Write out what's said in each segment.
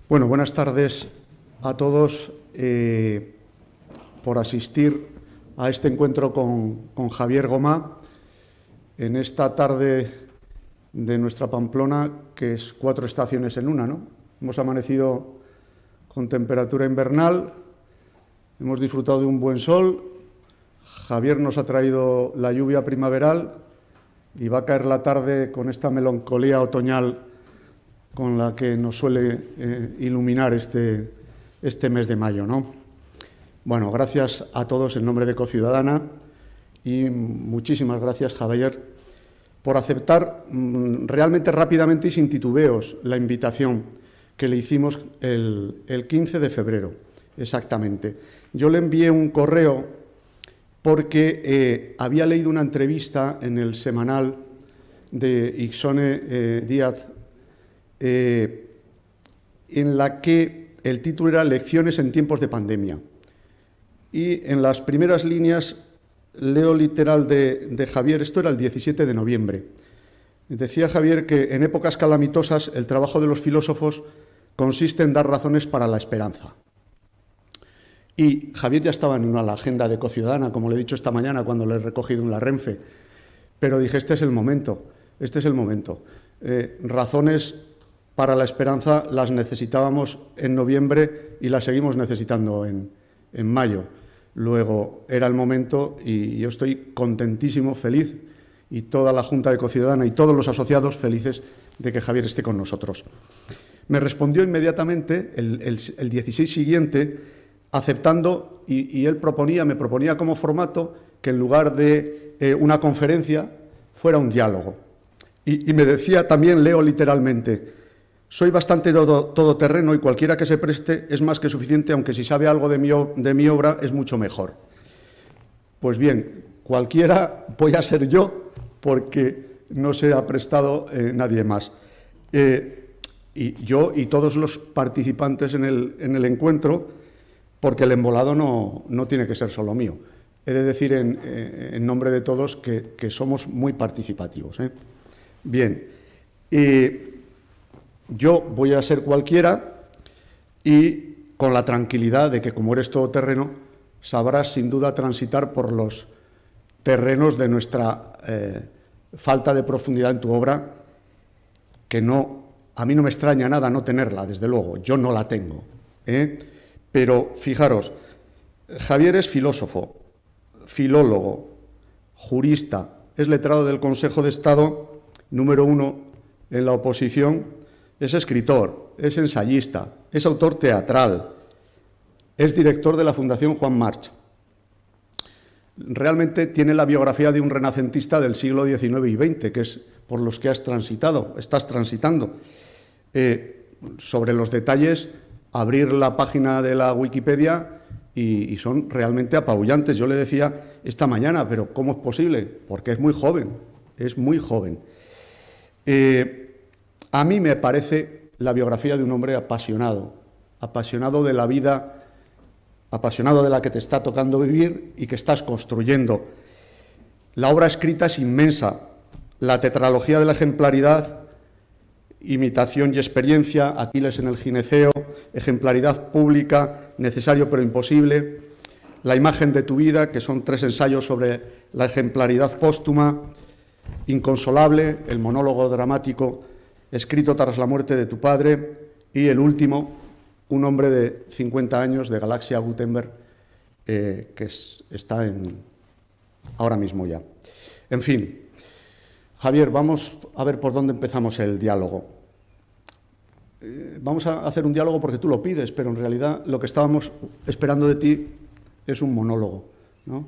Bueno, buenas tardes a todos por asistir a este encuentro con Javier Gomá en esta tarde de nuestra Pamplona, que es 4 estaciones en una, ¿no? Hemos amanecido con temperatura invernal, hemos disfrutado de un buen sol, Javier nos ha traído la lluvia primaveral y va a caer la tarde con esta melancolía otoñal con la que nos suele iluminar este mes de mayo, ¿no? Bueno, gracias a todos en nombre de Ecociudadana y muchísimas gracias, Javier, por aceptar realmente rápidamente y sin titubeos la invitación que le hicimos el 15 de febrero, exactamente. Yo le envié un correo porque había leído una entrevista en el semanal de Ixone Díaz en la que el título era Lecciones en tiempos de pandemia. Y en las primeras líneas leo literal de Javier, esto era el 17 de noviembre. Decía Javier que en épocas calamitosas el trabajo de los filósofos consiste en dar razones para la esperanza. Y Javier ya estaba en la agenda de Ecociudadana, como le he dicho esta mañana cuando le he recogido en la Renfe. Pero dije, este es el momento. Razones para la esperanza las necesitábamos en noviembre y las seguimos necesitando en mayo. Luego era el momento y yo estoy contentísimo, feliz, y toda la Junta de Ecociudadana y todos los asociados felices de que Javier esté con nosotros. Me respondió inmediatamente el 16 siguiente, aceptando, y él me proponía como formato que en lugar de una conferencia fuera un diálogo. Y me decía también, leo literalmente, soy bastante todoterreno y cualquiera que se preste es más que suficiente, aunque si sabe algo de mi obra es mucho mejor. Pues bien, cualquiera voy a ser yo, porque no se ha prestado nadie más. Y yo y todos los participantes en el encuentro, porque el embolado no tiene que ser solo mío. He de decir en nombre de todos que somos muy participativos. Bien, yo voy a ser cualquiera y con la tranquilidad de que, como eres todoterreno, sabrás sin duda transitar por los terrenos de nuestra falta de profundidad en tu obra, que a mí no me extraña nada no tenerla, desde luego, yo no la tengo. Pero fijaros, Javier es filósofo, filólogo, jurista, es letrado del Consejo de Estado, número 1 en la oposición, es escritor, es ensayista, es autor teatral, es director de la Fundación Juan March. Realmente tiene la biografía de un renacentista del siglo XIX y XX, que es por los que estás transitando. Sobre los detalles, abrir la página de la Wikipedia y son realmente apabullantes. Yo le decía esta mañana, pero ¿cómo es posible? Porque es muy joven, es muy joven. A mí me parece la biografía de un hombre apasionado de la vida, apasionado de la que te está tocando vivir y que estás construyendo. La obra escrita es inmensa, la tetralogía de la ejemplaridad, imitación y experiencia, Aquiles en el gineceo, ejemplaridad pública, necesario pero imposible, la imagen de tu vida, que son 3 ensayos sobre la ejemplaridad póstuma, Inconsolable, el monólogo dramático escrito tras la muerte de tu padre, y el último, un hombre de 50 años, de Galaxia Gutenberg, que está ahora mismo ya. En fin, Javier, vamos a ver por dónde empezamos el diálogo. Vamos a hacer un diálogo porque tú lo pides, pero en realidad lo que estábamos esperando de ti es un monólogo, ¿no?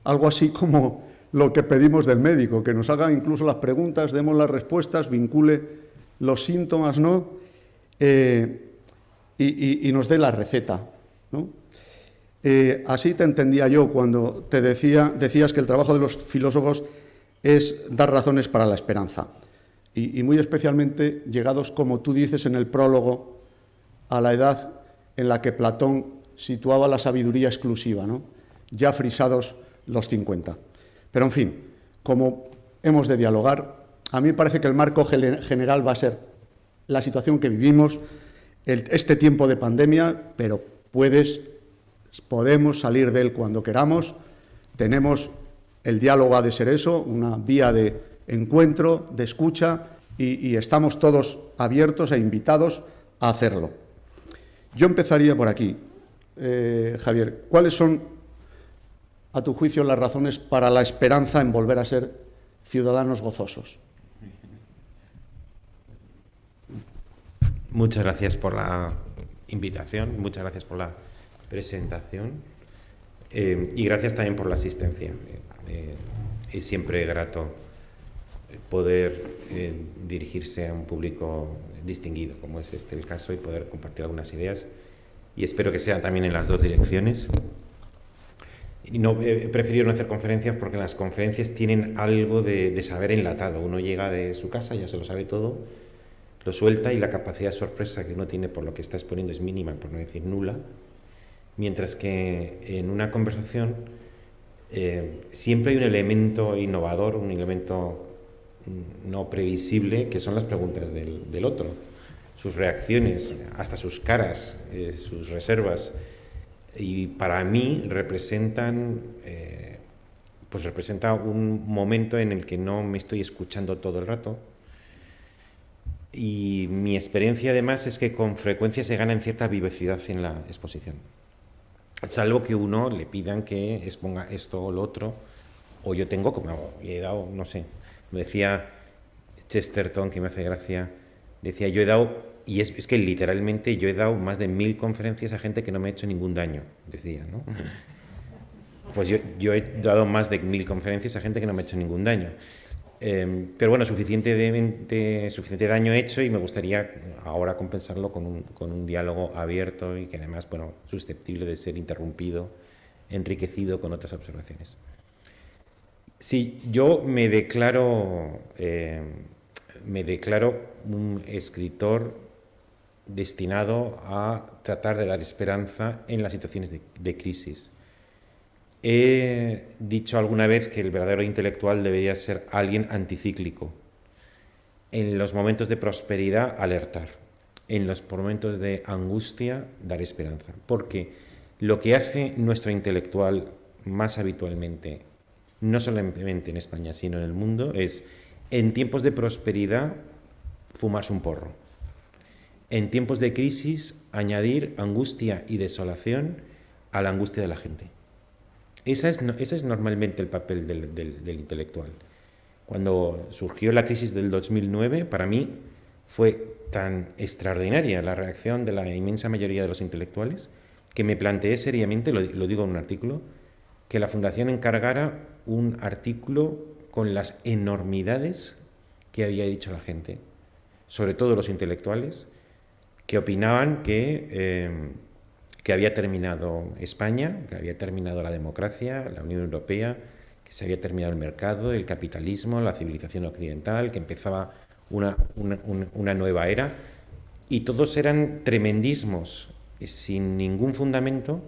Algo así como lo que pedimos del médico, que nos haga incluso las preguntas, demos las respuestas, vincule los síntomas, ¿no? Y nos dé la receta, ¿no? Así te entendía yo cuando decías que el trabajo de los filósofos es dar razones para la esperanza. Y muy especialmente llegados, como tú dices en el prólogo, a la edad en la que Platón situaba la sabiduría exclusiva, ¿no? Ya frisados los 50. Pero, en fin, como hemos de dialogar, a mí me parece que el marco general va a ser la situación que vivimos, este tiempo de pandemia, pero podemos salir de él cuando queramos. Tenemos el diálogo, ha de ser eso, una vía de encuentro, de escucha, y estamos todos abiertos e invitados a hacerlo. Yo empezaría por aquí. Javier, ¿cuáles son, a tu juicio, las razones para la esperanza en volver a ser ciudadanos gozosos? Muchas gracias por la invitación, muchas gracias por la presentación y gracias también por la asistencia. Es siempre grato poder dirigirse a un público distinguido, como es este el caso, y poder compartir algunas ideas, y espero que sea también en las dos direcciones. Y no, he preferido no hacer conferencias porque las conferencias tienen algo de saber enlatado. Uno llega de su casa, ya se lo sabe todo, lo suelta, y la capacidad de sorpresa que uno tiene por lo que está exponiendo es mínima, por no decir nula, mientras que en una conversación siempre hay un elemento innovador, un elemento no previsible, que son las preguntas del otro, sus reacciones, hasta sus caras, sus reservas, y para mí representa un momento en el que no me estoy escuchando todo el rato. Y mi experiencia, además, es que con frecuencia se gana en cierta vivacidad en la exposición. Salvo que uno le pidan que exponga esto o lo otro, o yo tengo, como he dado, no sé, me decía Chesterton, que me hace gracia, decía, yo he dado, y es que literalmente yo he dado más de 1000 conferencias a gente que no me ha hecho ningún daño, decía, ¿no? Pues yo he dado más de 1000 conferencias a gente que no me ha hecho ningún daño. Pero bueno, suficiente daño hecho, y me gustaría ahora compensarlo con un diálogo abierto y que además, bueno, susceptible de ser interrumpido, enriquecido con otras observaciones. Sí, yo me declaro un escritor destinado a tratar de dar esperanza en las situaciones de crisis. He dicho alguna vez que el verdadero intelectual debería ser alguien anticíclico. En los momentos de prosperidad, alertar. En los momentos de angustia, dar esperanza. Porque lo que hace nuestro intelectual más habitualmente, no solamente en España, sino en el mundo, es, en tiempos de prosperidad, fumarse un porro. En tiempos de crisis, añadir angustia y desolación a la angustia de la gente. Ese es normalmente el papel del intelectual. Cuando surgió la crisis del 2009, para mí fue tan extraordinaria la reacción de la inmensa mayoría de los intelectuales que me planteé seriamente, lo digo en un artículo, que la Fundación encargara un artículo con las enormidades que había dicho la gente, sobre todo los intelectuales, que opinaban que había terminado España, que había terminado la democracia, la Unión Europea, que se había terminado el mercado, el capitalismo, la civilización occidental, que empezaba una nueva era, y todos eran tremendismos sin ningún fundamento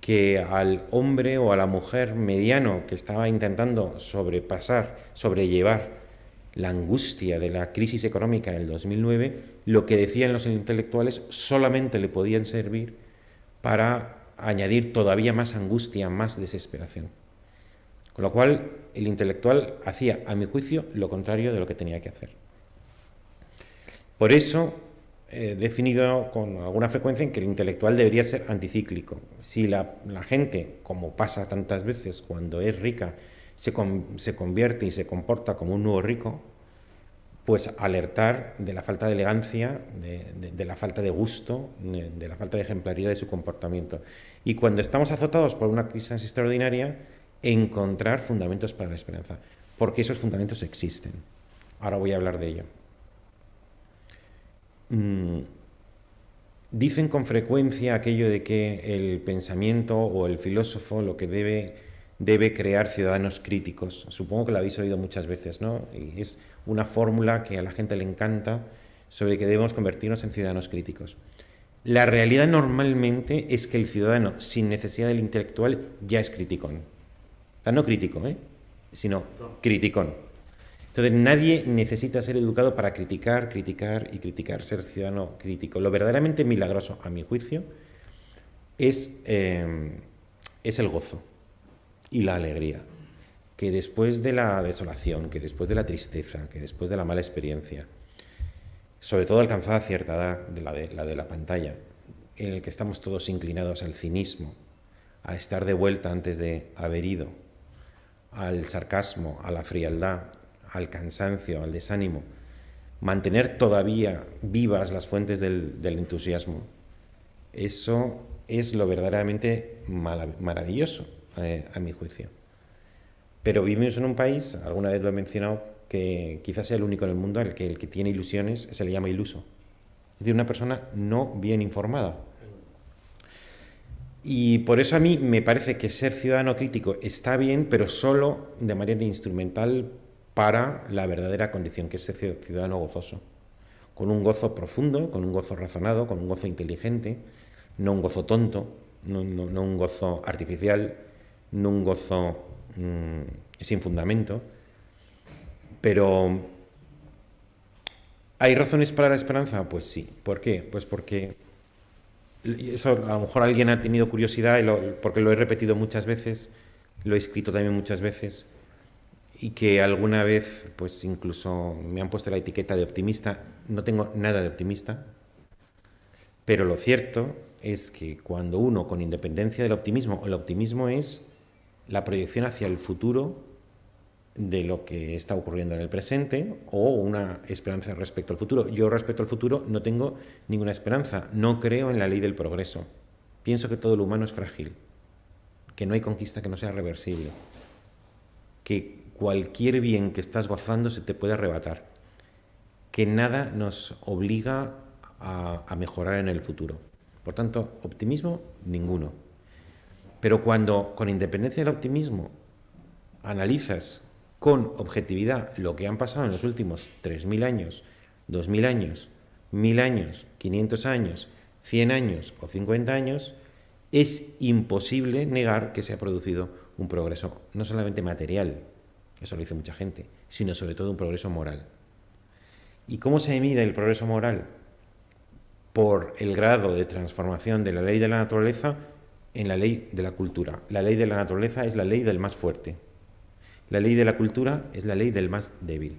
que al hombre o a la mujer mediano que estaba intentando sobrellevar la angustia de la crisis económica del 2009, lo que decían los intelectuales solamente le podían servir para añadir todavía más angustia, más desesperación. Con lo cual, el intelectual hacía, a mi juicio, lo contrario de lo que tenía que hacer. Por eso, he definido con alguna frecuencia en que el intelectual debería ser anticíclico. Si la gente, como pasa tantas veces cuando es rica, se convierte y se comporta como un nuevo rico, pues alertar de la falta de elegancia, de la falta de gusto, de la falta de ejemplaridad de su comportamiento. Y cuando estamos azotados por una crisis extraordinaria, encontrar fundamentos para la esperanza, porque esos fundamentos existen. Ahora voy a hablar de ello. Dicen con frecuencia aquello de que el pensamiento o el filósofo lo que debe crear ciudadanos críticos. Supongo que lo habéis oído muchas veces, ¿no? Y es una fórmula que a la gente le encanta, sobre que debemos convertirnos en ciudadanos críticos. La realidad normalmente es que el ciudadano, sin necesidad del intelectual, ya es criticón. O sea, no crítico, sino criticón. Entonces nadie necesita ser educado para criticar, criticar y criticar, ser ciudadano crítico. Lo verdaderamente milagroso, a mi juicio, es el gozo y la alegría. Que después de la desolación, que después de la tristeza, que después de la mala experiencia, sobre todo alcanzada cierta edad, la de la pantalla, en el que estamos todos inclinados al cinismo, a estar de vuelta antes de haber ido, al sarcasmo, a la frialdad, al cansancio, al desánimo, mantener todavía vivas las fuentes del entusiasmo, eso es lo verdaderamente maravilloso, a mi juicio. Pero vivimos en un país, alguna vez lo he mencionado, que quizás sea el único en el mundo al que el que tiene ilusiones se le llama iluso. Es decir, una persona no bien informada. Y por eso a mí me parece que ser ciudadano crítico está bien, pero solo de manera instrumental para la verdadera condición, que es ser ciudadano gozoso. Con un gozo profundo, con un gozo razonado, con un gozo inteligente, no un gozo tonto, no un gozo artificial, no un gozo sin fundamento. Pero ¿hay razones para la esperanza? Pues sí. ¿Por qué? Pues porque eso a lo mejor alguien ha tenido curiosidad, porque lo he repetido muchas veces, lo he escrito también muchas veces, y que alguna vez pues incluso me han puesto la etiqueta de optimista. No tengo nada de optimista, pero lo cierto es que cuando uno, con independencia del optimismo, el optimismo es la proyección hacia el futuro de lo que está ocurriendo en el presente, o una esperanza respecto al futuro. Yo respecto al futuro no tengo ninguna esperanza, no creo en la ley del progreso. Pienso que todo lo humano es frágil, que no hay conquista que no sea reversible, que cualquier bien que estás gozando se te puede arrebatar, que nada nos obliga a mejorar en el futuro. Por tanto, optimismo, ninguno. Pero cuando, con independencia del optimismo, analizas con objetividad lo que han pasado en los últimos 3.000 años, 2.000 años, 1.000 años, 500 años, 100 años o 50 años, es imposible negar que se ha producido un progreso no solamente material, eso lo dice mucha gente, sino sobre todo un progreso moral. ¿Y cómo se mide el progreso moral? Por el grado de transformación de la ley de la naturaleza en la ley de la cultura. La ley de la naturaleza es la ley del más fuerte. La ley de la cultura es la ley del más débil.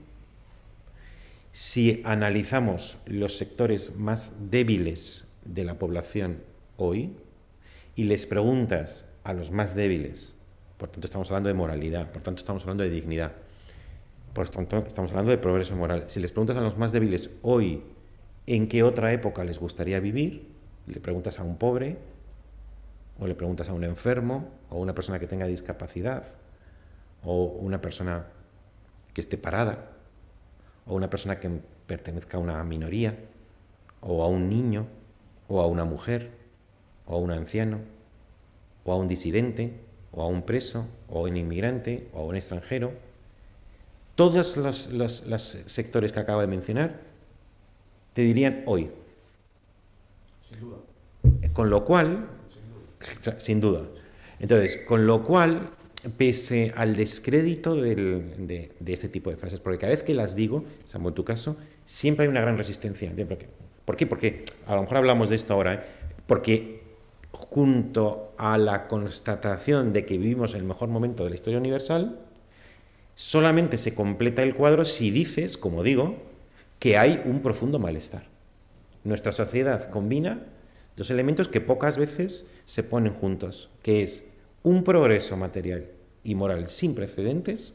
Si analizamos los sectores más débiles de la población hoy y les preguntas a los más débiles, por tanto estamos hablando de moralidad, por tanto estamos hablando de dignidad, por tanto estamos hablando de progreso moral. Si les preguntas a los más débiles hoy en qué otra época les gustaría vivir, le preguntas a un pobre, o le preguntas a un enfermo, o a una persona que tenga discapacidad, o una persona que esté parada, o una persona que pertenezca a una minoría, o a un niño, o a una mujer, o a un anciano, o a un disidente, o a un preso, o a un inmigrante, o a un extranjero. Todos los sectores que acabo de mencionar te dirían hoy. Sin duda. Con lo cual, sin duda. Entonces, con lo cual, pese al descrédito de este tipo de frases, porque cada vez que las digo, salvo en tu caso, siempre hay una gran resistencia. ¿Por qué? Porque a lo mejor hablamos de esto ahora, porque junto a la constatación de que vivimos en el mejor momento de la historia universal, solamente se completa el cuadro si dices, como digo, que hay un profundo malestar. Nuestra sociedad combina dos elementos que pocas veces se ponen juntos, que es un progreso material y moral sin precedentes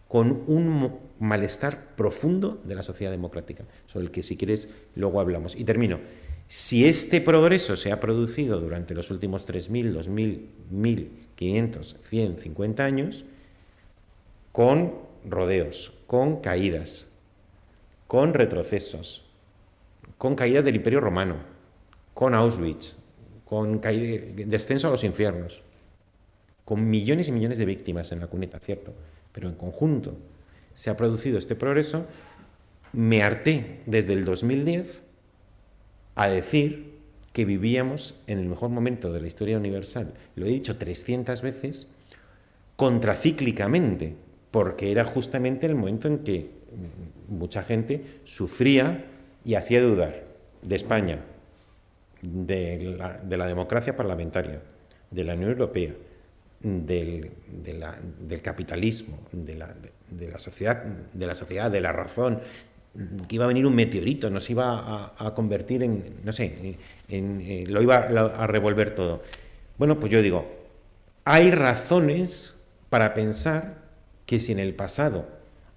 con un malestar profundo de la sociedad democrática, sobre el que, si quieres, luego hablamos. Y termino. Si este progreso se ha producido durante los últimos 3.000, 2.000, 1.500, 100, 50 años, con rodeos, con caídas, con retrocesos, con caídas del Imperio Romano, con Auschwitz, con descenso a los infiernos, con millones y millones de víctimas en la cuneta, cierto, pero en conjunto se ha producido este progreso. Me harté desde el 2010 a decir que vivíamos en el mejor momento de la historia universal. Lo he dicho 300 veces, contracíclicamente, porque era justamente el momento en que mucha gente sufría y hacía dudar de España, de la democracia parlamentaria, de la Unión Europea, del capitalismo, de la sociedad, de la razón, que iba a venir un meteorito, nos iba a convertir en, no sé, lo iba a revolver todo. Bueno, pues yo digo, hay razones para pensar que si en el pasado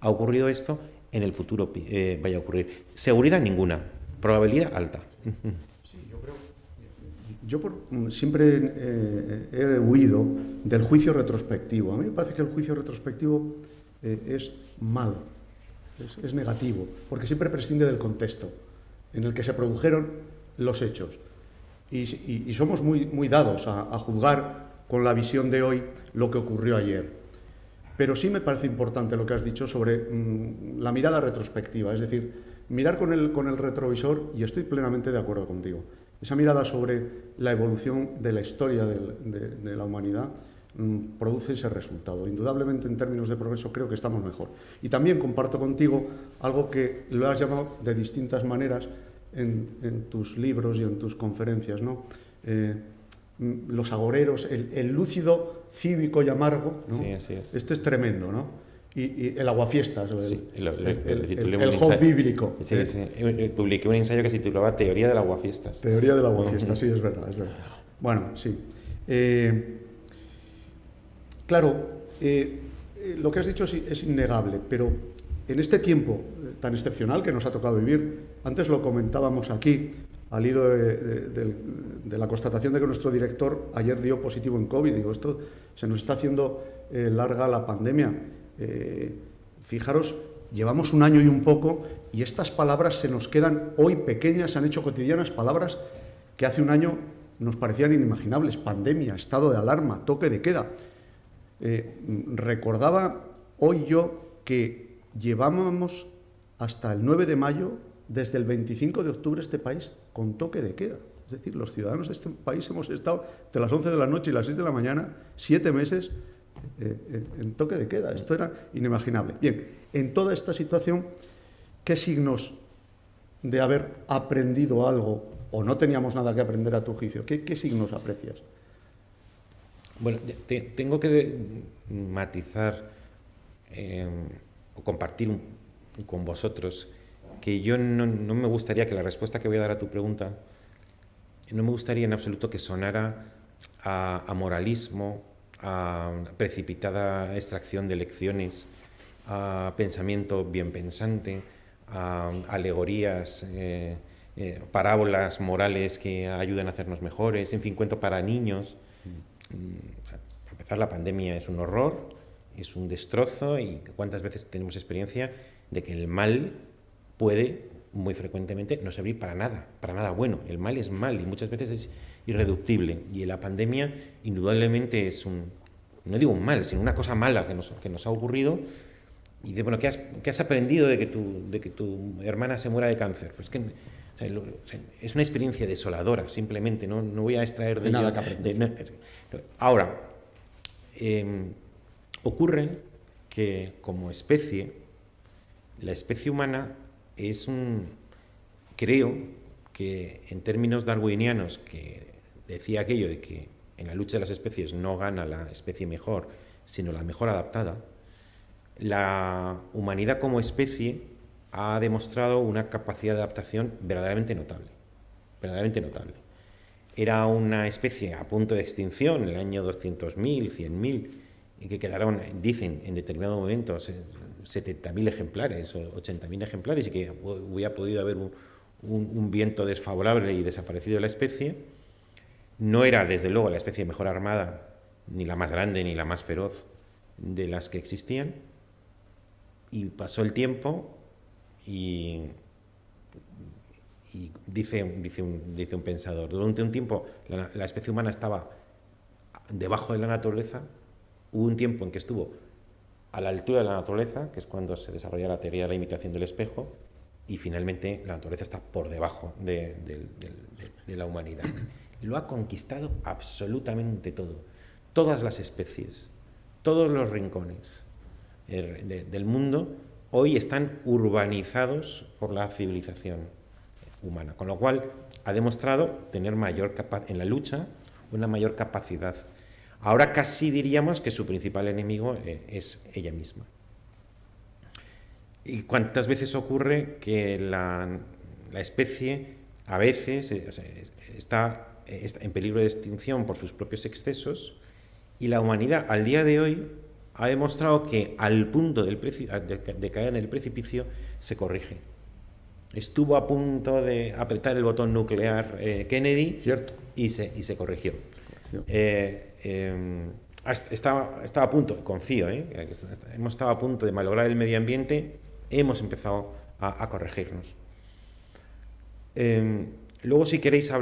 ha ocurrido esto, en el futuro vaya a ocurrir. Seguridad ninguna, probabilidad alta. Yo siempre he huido del juicio retrospectivo. A mí me parece que el juicio retrospectivo es malo, es negativo, porque siempre prescinde del contexto en el que se produjeron los hechos. Y somos muy dados a juzgar con la visión de hoy lo que ocurrió ayer. Pero sí me parece importante lo que has dicho sobre la mirada retrospectiva, es decir, mirar con el retrovisor, y estoy plenamente de acuerdo contigo. Esa mirada sobre la evolución de la historia de la humanidad produce ese resultado. Indudablemente, en términos de progreso, creo que estamos mejor. Y también comparto contigo algo que lo has llamado de distintas maneras en tus libros y en tus conferencias, ¿no? Los agoreros, el lúcido cívico y amargo, ¿no? Sí, así es. Este es tremendo, ¿no? Y el aguafiestas, el job bíblico. Sí, sí. Publiqué un ensayo que se titulaba Teoría del aguafiestas. Teoría del aguafiestas, sí, es verdad, es verdad. Bueno, sí. Claro, lo que has dicho es innegable, pero en este tiempo tan excepcional que nos ha tocado vivir, antes lo comentábamos aquí, al hilo de la constatación de que nuestro director ayer dio positivo en COVID. Digo, esto se nos está haciendo larga la pandemia. Fijaros, llevamos un año y un poco y estas palabras se nos quedan hoy pequeñas, se han hecho cotidianas, palabras que hace un año nos parecían inimaginables: pandemia, estado de alarma, toque de queda. Recordaba hoy yo que llevábamos hasta el 9 de mayo, desde el 25 de octubre, este país con toque de queda. Es decir, los ciudadanos de este país hemos estado de las 11 de la noche y las 6 de la mañana, 7 meses en toque de queda. Esto era inimaginable. Bien, en toda esta situación, ¿qué signos de haber aprendido algo o no teníamos nada que aprender a tu juicio? ¿Qué signos aprecias? Bueno, tengo que matizar o compartir con vosotros que yo no me gustaría que la respuesta que voy a dar a tu pregunta, no me gustaría en absoluto que sonara a moralismo, a precipitada extracción de lecciones, a pensamiento bien pensante, a alegorías, parábolas morales que ayudan a hacernos mejores, en fin, cuento para niños. Para empezar, la pandemia es un horror, es un destrozo, y cuántas veces tenemos experiencia de que el mal puede muy frecuentemente no servir para nada bueno. El mal es mal y muchas veces es irreductible, y la pandemia indudablemente es no digo un mal, sino una cosa mala que nos ha ocurrido. Y dice, bueno, ¿qué has aprendido de que tu hermana se muera de cáncer? Pues que es una experiencia desoladora, simplemente. No voy a extraer de nada ella, que aprender. Ahora, ocurre que como especie, la especie humana creo que en términos darwinianos, que decía aquello de que en la lucha de las especies no gana la especie mejor, sino la mejor adaptada, la humanidad como especie ha demostrado una capacidad de adaptación verdaderamente notable. Era una especie a punto de extinción en el año 200.000, 100.000, y que quedaron, dicen, en determinados momentos 70.000 ejemplares o 80.000 ejemplares, y que hubiera podido haber un viento desfavorable y desaparecido la especie. No era, desde luego, la especie mejor armada, ni la más grande, ni la más feroz de las que existían. Y pasó el tiempo y dice un pensador, durante un tiempo la especie humana estaba debajo de la naturaleza. Hubo un tiempo en que estuvo a la altura de la naturaleza, que es cuando se desarrolla la teoría de la imitación del espejo, y finalmente la naturaleza está por debajo de la humanidad. Lo ha conquistado absolutamente todo. Todas las especies, todos los rincones del mundo hoy están urbanizados por la civilización humana, con lo cual ha demostrado tener en la lucha una mayor capacidad. Ahora casi diríamos que su principal enemigo es ella misma. ¿Y cuántas veces ocurre que la especie a veces está en peligro de extinción por sus propios excesos, y la humanidad al día de hoy ha demostrado que al punto de caer en el precipicio se corrige? Estuvo a punto de apretar el botón nuclear Kennedy. Cierto. Y se corrigió. Estaba a punto, confío, hemos estado a punto de malograr el medio ambiente, hemos empezado a corregirnos. Luego, si queréis,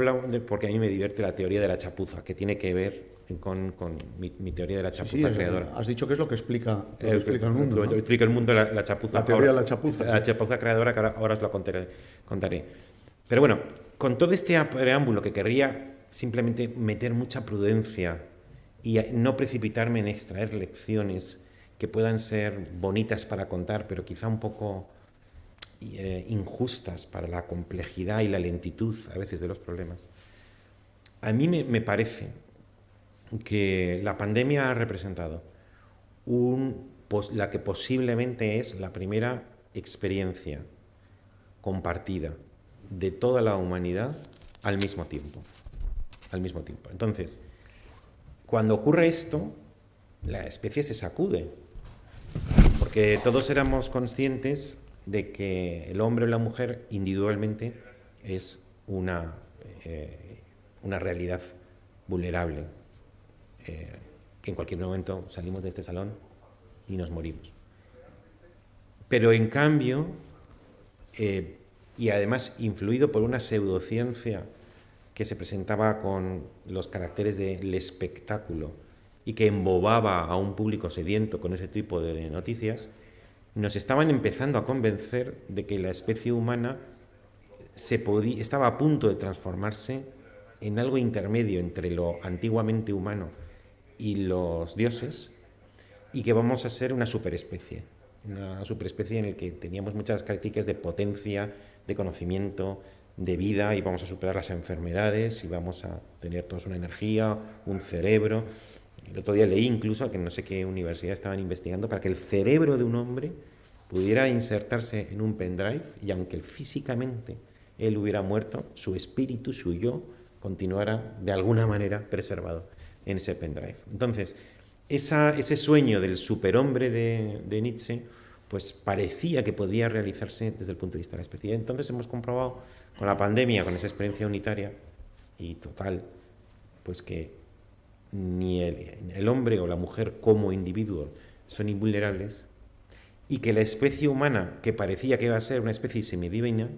porque a mí me divierte la teoría de la chapuza, que tiene que ver con mi teoría de la chapuza creadora. Has dicho que es lo que explica el mundo, ¿no? Explica el mundo la chapuza. La teoría de la chapuza. La chapuza creadora, que ahora os lo contaré. Pero bueno, con todo este preámbulo, que querría simplemente meter mucha prudencia y no precipitarme en extraer lecciones que puedan ser bonitas para contar, pero quizá un poco injustas para la complejidad y la lentitud a veces de los problemas. A mí me parece que la pandemia ha representado la que posiblemente es la primera experiencia compartida de toda la humanidad al mismo tiempo. Entonces, cuando ocurre esto, la especie se sacude, porque todos éramos conscientes de que el hombre o la mujer individualmente es una realidad vulnerable, que en cualquier momento salimos de este salón y nos morimos. Pero en cambio, y además influido por una pseudociencia que se presentaba con los caracteres del espectáculo y que embobaba a un público sediento con ese tipo de noticias, nos estaban empezando a convencer de que la especie humana estaba a punto de transformarse en algo intermedio entre lo antiguamente humano y los dioses, y que vamos a ser una superespecie en la que teníamos muchas características de potencia, de conocimiento, de vida, y vamos a superar las enfermedades y vamos a tener todos una energía, un cerebro. El otro día leí incluso que no sé qué universidad estaban investigando para que el cerebro de un hombre pudiera insertarse en un pendrive, y aunque físicamente él hubiera muerto, su espíritu, su yo, continuara de alguna manera preservado en ese pendrive. Entonces, ese sueño del superhombre de Nietzsche, pues parecía que podía realizarse desde el punto de vista de la especie. Entonces hemos comprobado con la pandemia, con esa experiencia unitaria y total, pues que ni el hombre o la mujer como individuo son invulnerables, y que la especie humana, que parecía que iba a ser una especie semidivina,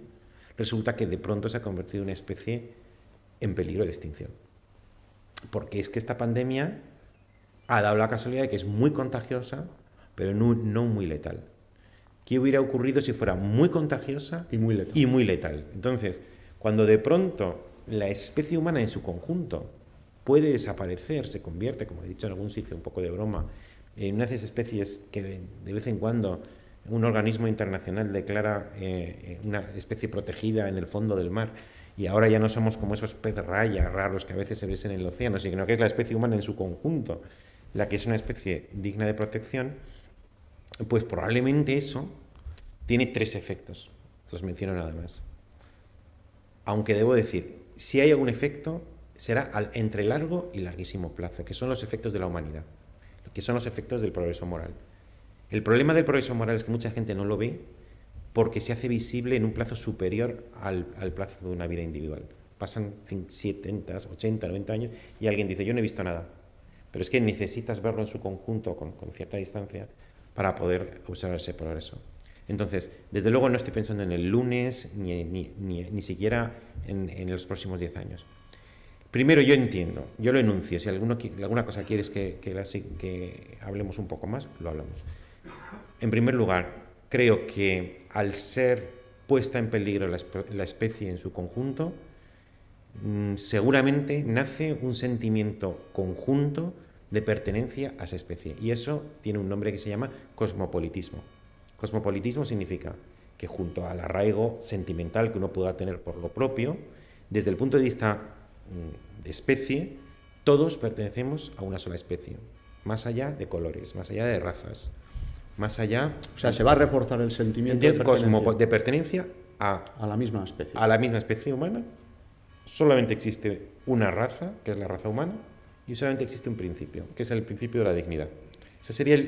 resulta que de pronto se ha convertido en una especie en peligro de extinción. Porque es que esta pandemia ha dado la casualidad de que es muy contagiosa, pero no muy letal. ¿Qué hubiera ocurrido si fuera muy contagiosa y muy letal? Y muy letal. Entonces, cuando de pronto la especie humana en su conjunto puede desaparecer, se convierte, como he dicho en algún sitio, un poco de broma, en una de esas especies que de vez en cuando un organismo internacional declara una especie protegida en el fondo del mar, y ahora ya no somos como esos pez raya raros que a veces se ven en el océano, sino que es la especie humana en su conjunto la que es una especie digna de protección, pues probablemente eso tiene 3 efectos, los menciono nada más. Aunque debo decir, si hay algún efecto, será entre largo y larguísimo plazo, que son los efectos de la humanidad, que son los efectos del progreso moral. El problema del progreso moral es que mucha gente no lo ve porque se hace visible en un plazo superior al plazo de una vida individual. Pasan 70, 80, 90 años y alguien dice, yo no he visto nada. Pero es que necesitas verlo en su conjunto con cierta distancia para poder observar ese progreso. Entonces, desde luego no estoy pensando en el lunes ni siquiera en los próximos 10 años. Primero, yo entiendo, yo lo enuncio. Si alguna cosa quieres que hablemos un poco más, lo hablamos. En primer lugar, creo que al ser puesta en peligro la especie en su conjunto, seguramente nace un sentimiento conjunto de pertenencia a esa especie. Y eso tiene un nombre que se llama cosmopolitismo. Cosmopolitismo significa que junto al arraigo sentimental que uno pueda tener por lo propio, desde el punto de vista de especie, todos pertenecemos a una sola especie, más allá de colores, más allá de razas, más allá... O sea, se va a reforzar el sentimiento de pertenencia a la misma especie. A la misma especie humana. Solamente existe una raza, que es la raza humana, y solamente existe un principio, que es el principio de la dignidad. Esa sería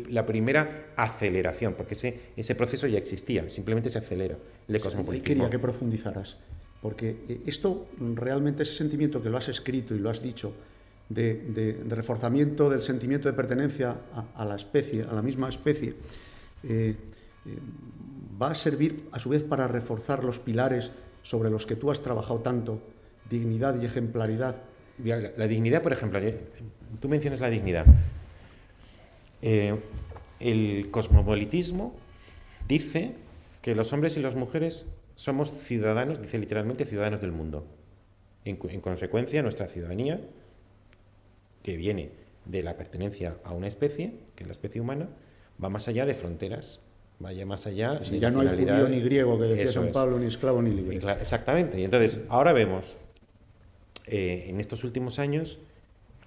la primera aceleración, porque ese proceso ya existía, simplemente se acelera, el de cosmopolitismo. Quería que profundizaras, porque esto realmente, ese sentimiento que lo has escrito y lo has dicho, de reforzamiento del sentimiento de pertenencia a la especie, a la misma especie, va a servir a su vez para reforzar los pilares sobre los que tú has trabajado tanto, dignidad y ejemplaridad. La dignidad, por ejemplo, tú mencionas la dignidad. El cosmopolitismo dice que los hombres y las mujeres somos ciudadanos, dice literalmente ciudadanos del mundo. En consecuencia, nuestra ciudadanía, que viene de la pertenencia a una especie, que es la especie humana, va más allá de fronteras, vaya más allá de ya no hay judío ni griego, que decía San Pablo, ni esclavo ni libre. Exactamente. Y entonces, ahora vemos, en estos últimos años,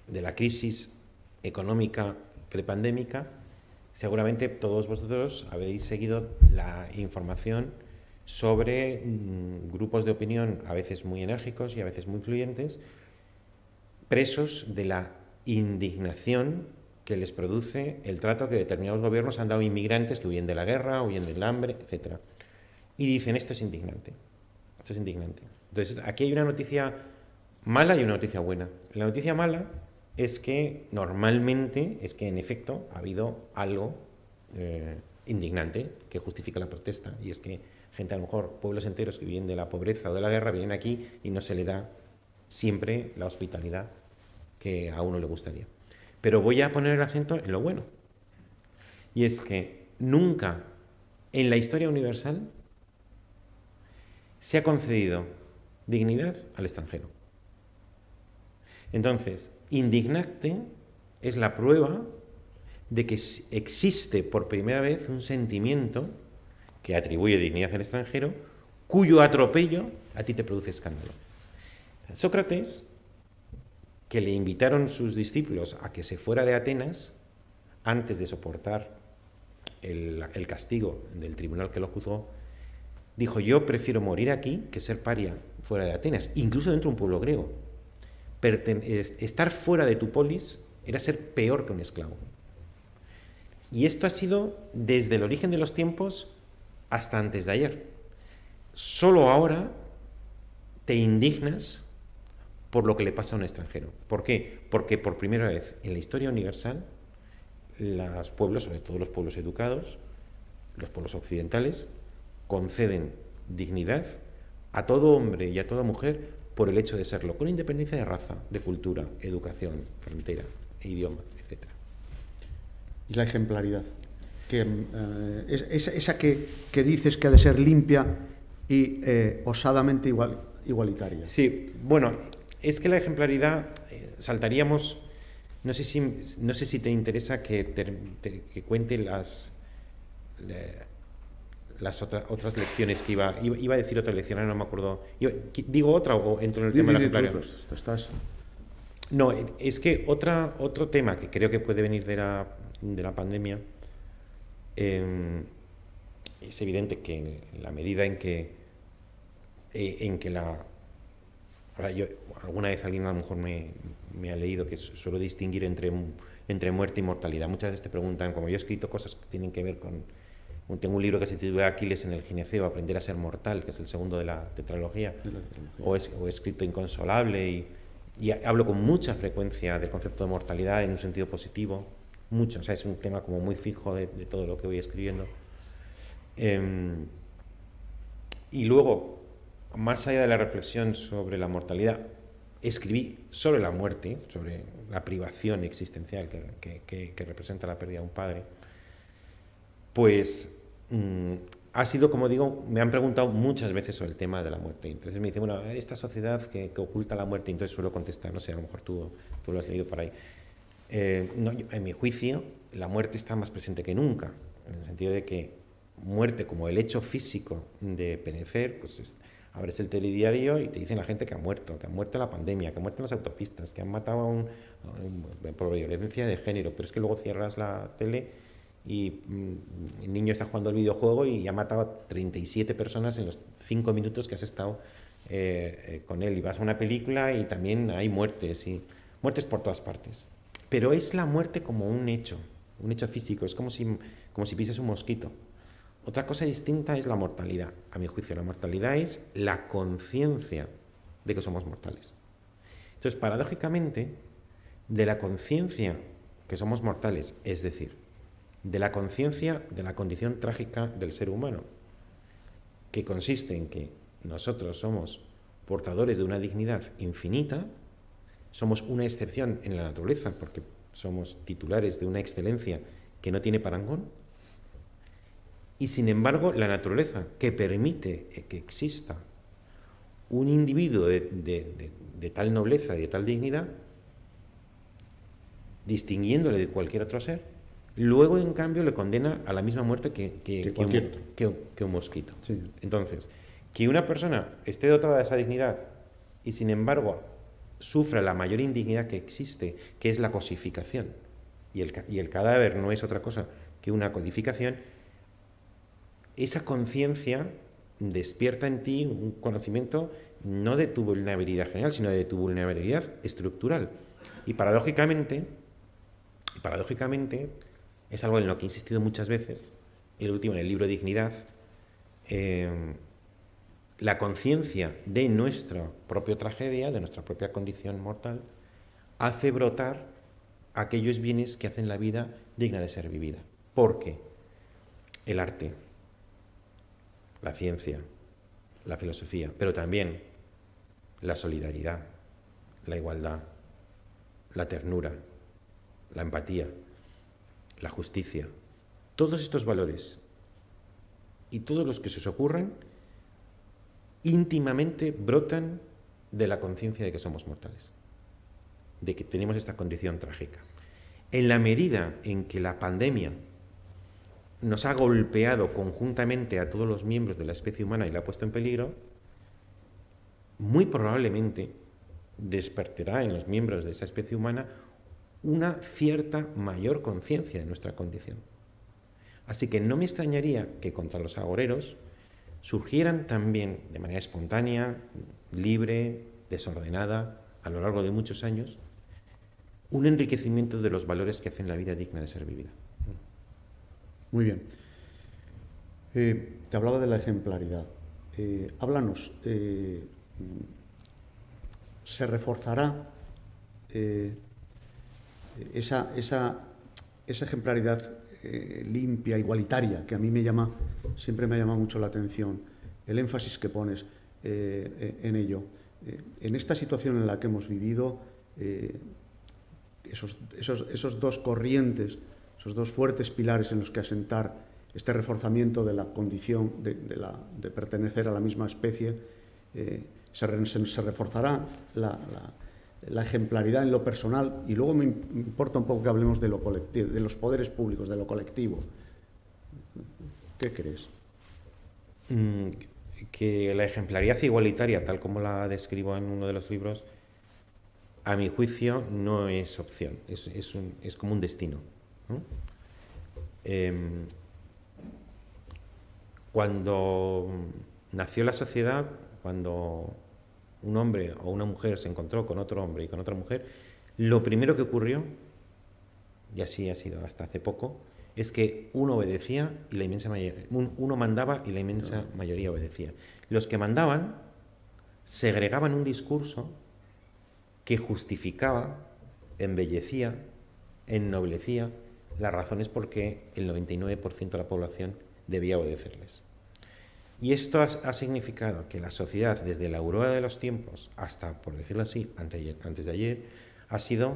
de la crisis económica prepandémica, seguramente todos vosotros habéis seguido la información sobre grupos de opinión, a veces muy enérgicos y a veces muy influyentes, presos de la indignación que les produce el trato que determinados gobiernos han dado a inmigrantes que huyen de la guerra, huyen del hambre, etc. Y dicen, esto es indignante. Esto es indignante. Entonces, aquí hay una noticia mala y una noticia buena. La noticia mala es que normalmente, es que en efecto ha habido algo indignante que justifica la protesta, y es que gente, a lo mejor pueblos enteros que vienen de la pobreza o de la guerra, vienen aquí y no se le da siempre la hospitalidad que a uno le gustaría. Pero voy a poner el acento en lo bueno, y es que nunca en la historia universal se ha concedido dignidad al extranjero. Entonces, indignarte es la prueba de que existe por primera vez un sentimiento que atribuye dignidad al extranjero, cuyo atropello a ti te produce escándalo. Sócrates, que le invitaron sus discípulos a que se fuera de Atenas antes de soportar el castigo del tribunal que lo juzgó, dijo: yo prefiero morir aquí que ser paria fuera de Atenas, incluso dentro de un pueblo griego. Estar fuera de tu polis era ser peor que un esclavo. Y esto ha sido desde el origen de los tiempos hasta antes de ayer. Solo ahora te indignas por lo que le pasa a un extranjero. ¿Por qué? Porque por primera vez en la historia universal, los pueblos, sobre todo los pueblos educados, los pueblos occidentales, conceden dignidad a todo hombre y a toda mujer por el hecho de serlo, con independencia de raza, de cultura, educación, frontera, idioma, etc. Y la ejemplaridad, que esa que dices que ha de ser limpia y osadamente igualitaria. Sí, bueno, es que la ejemplaridad, saltaríamos, no sé si te interesa que cuente las otras lecciones que iba a decir otra lección, ahora no me acuerdo. ¿Digo otra o entro en el tema de la ejemplaridad? No, es que otro tema que creo que puede venir de la pandemia, es evidente que en la medida en que ahora alguna vez alguien a lo mejor me ha leído que suelo distinguir entre muerte y mortalidad. Muchas veces te preguntan, como yo he escrito cosas que tienen que ver con... Tengo un libro que se titula Aquiles en el gineceo, Aprender a ser mortal, que es el segundo de la tetralogía, o he escrito Inconsolable, y hablo con mucha frecuencia del concepto de mortalidad en un sentido positivo, mucho, o sea, es un tema como muy fijo de todo lo que voy escribiendo. Y luego, más allá de la reflexión sobre la mortalidad, escribí sobre la muerte, sobre la privación existencial que representa la pérdida de un padre. Pues ha sido, como digo, me han preguntado muchas veces sobre el tema de la muerte. Entonces me dicen, bueno, esta sociedad que oculta la muerte, entonces suelo contestar, no sé, a lo mejor tú lo has leído por ahí. No, en mi juicio, la muerte está más presente que nunca, en el sentido de que muerte como el hecho físico de perecer, pues abres el telediario y te dicen la gente que ha muerto en la pandemia, que ha muerto en las autopistas, que han matado por violencia de género, pero es que luego cierras la tele y el niño está jugando el videojuego y ha matado a 37 personas en los 5 minutos que has estado con él. Y vas a una película y también hay muertes, y muertes por todas partes. Pero es la muerte como un hecho físico, es como si pises un mosquito. Otra cosa distinta es la mortalidad. A mi juicio, la mortalidad es la conciencia de que somos mortales. Entonces, paradójicamente, de la conciencia que somos mortales, es decir, de la conciencia de la condición trágica del ser humano, que consiste en que nosotros somos portadores de una dignidad infinita, somos una excepción en la naturaleza, porque somos titulares de una excelencia que no tiene parangón, y sin embargo la naturaleza, que permite que exista un individuo de tal nobleza y de tal dignidad, distinguiéndole de cualquier otro ser, luego en cambio le condena a la misma muerte que un mosquito. Sí. Entonces, que una persona esté dotada de esa dignidad y sin embargo sufra la mayor indignidad que existe, que es la cosificación, y el cadáver no es otra cosa que una codificación, esa conciencia despierta en ti un conocimiento no de tu vulnerabilidad general, sino de tu vulnerabilidad estructural. Y paradójicamente es algo en lo que he insistido muchas veces, el último en el libro Dignidad, la conciencia de nuestra propia tragedia, de nuestra propia condición mortal, hace brotar aquellos bienes que hacen la vida digna de ser vivida. Porque el arte, la ciencia, la filosofía, pero también la solidaridad, la igualdad, la ternura, la empatía, la justicia, todos estos valores y todos los que se os ocurran íntimamente brotan de la conciencia de que somos mortales, de que tenemos esta condición trágica. En la medida en que la pandemia nos ha golpeado conjuntamente a todos los miembros de la especie humana y la ha puesto en peligro, muy probablemente despertará en los miembros de esa especie humana una cierta mayor conciencia de nuestra condición. Así que no me extrañaría que contra los agoreros surgieran también de manera espontánea, libre, desordenada, a lo largo de muchos años, un enriquecimiento de los valores que hacen la vida digna de ser vivida. Muy bien. Te hablaba de la ejemplaridad. Háblanos. ¿Se reforzará esa ejemplaridad limpia, igualitaria, que a mí siempre me llama mucho la atención, el énfasis que pones en ello? En esta situación en la que hemos vivido, esos dos corrientes, esos dos fuertes pilares en los que asentar este reforzamiento de la condición de pertenecer a la misma especie, se reforzará la ejemplaridad en lo personal, y luego me importa un poco que hablemos de lo colectivo, de los poderes públicos, de lo colectivo. ¿Qué crees? Que la ejemplaridad igualitaria, tal como la describo en uno de los libros, a mi juicio no es opción, es como un destino, ¿no? Cuando nació la sociedad, cuando un hombre o una mujer se encontró con otro hombre y con otra mujer, lo primero que ocurrió, y así ha sido hasta hace poco, es que uno obedecía y la inmensa mayoría, uno mandaba y la inmensa mayoría obedecía. Los que mandaban segregaban un discurso que justificaba, embellecía, ennoblecía las razones por qué el 99% de la población debía obedecerles. Y esto ha significado que la sociedad, desde la aurora de los tiempos hasta, por decirlo así, antes de ayer, ha sido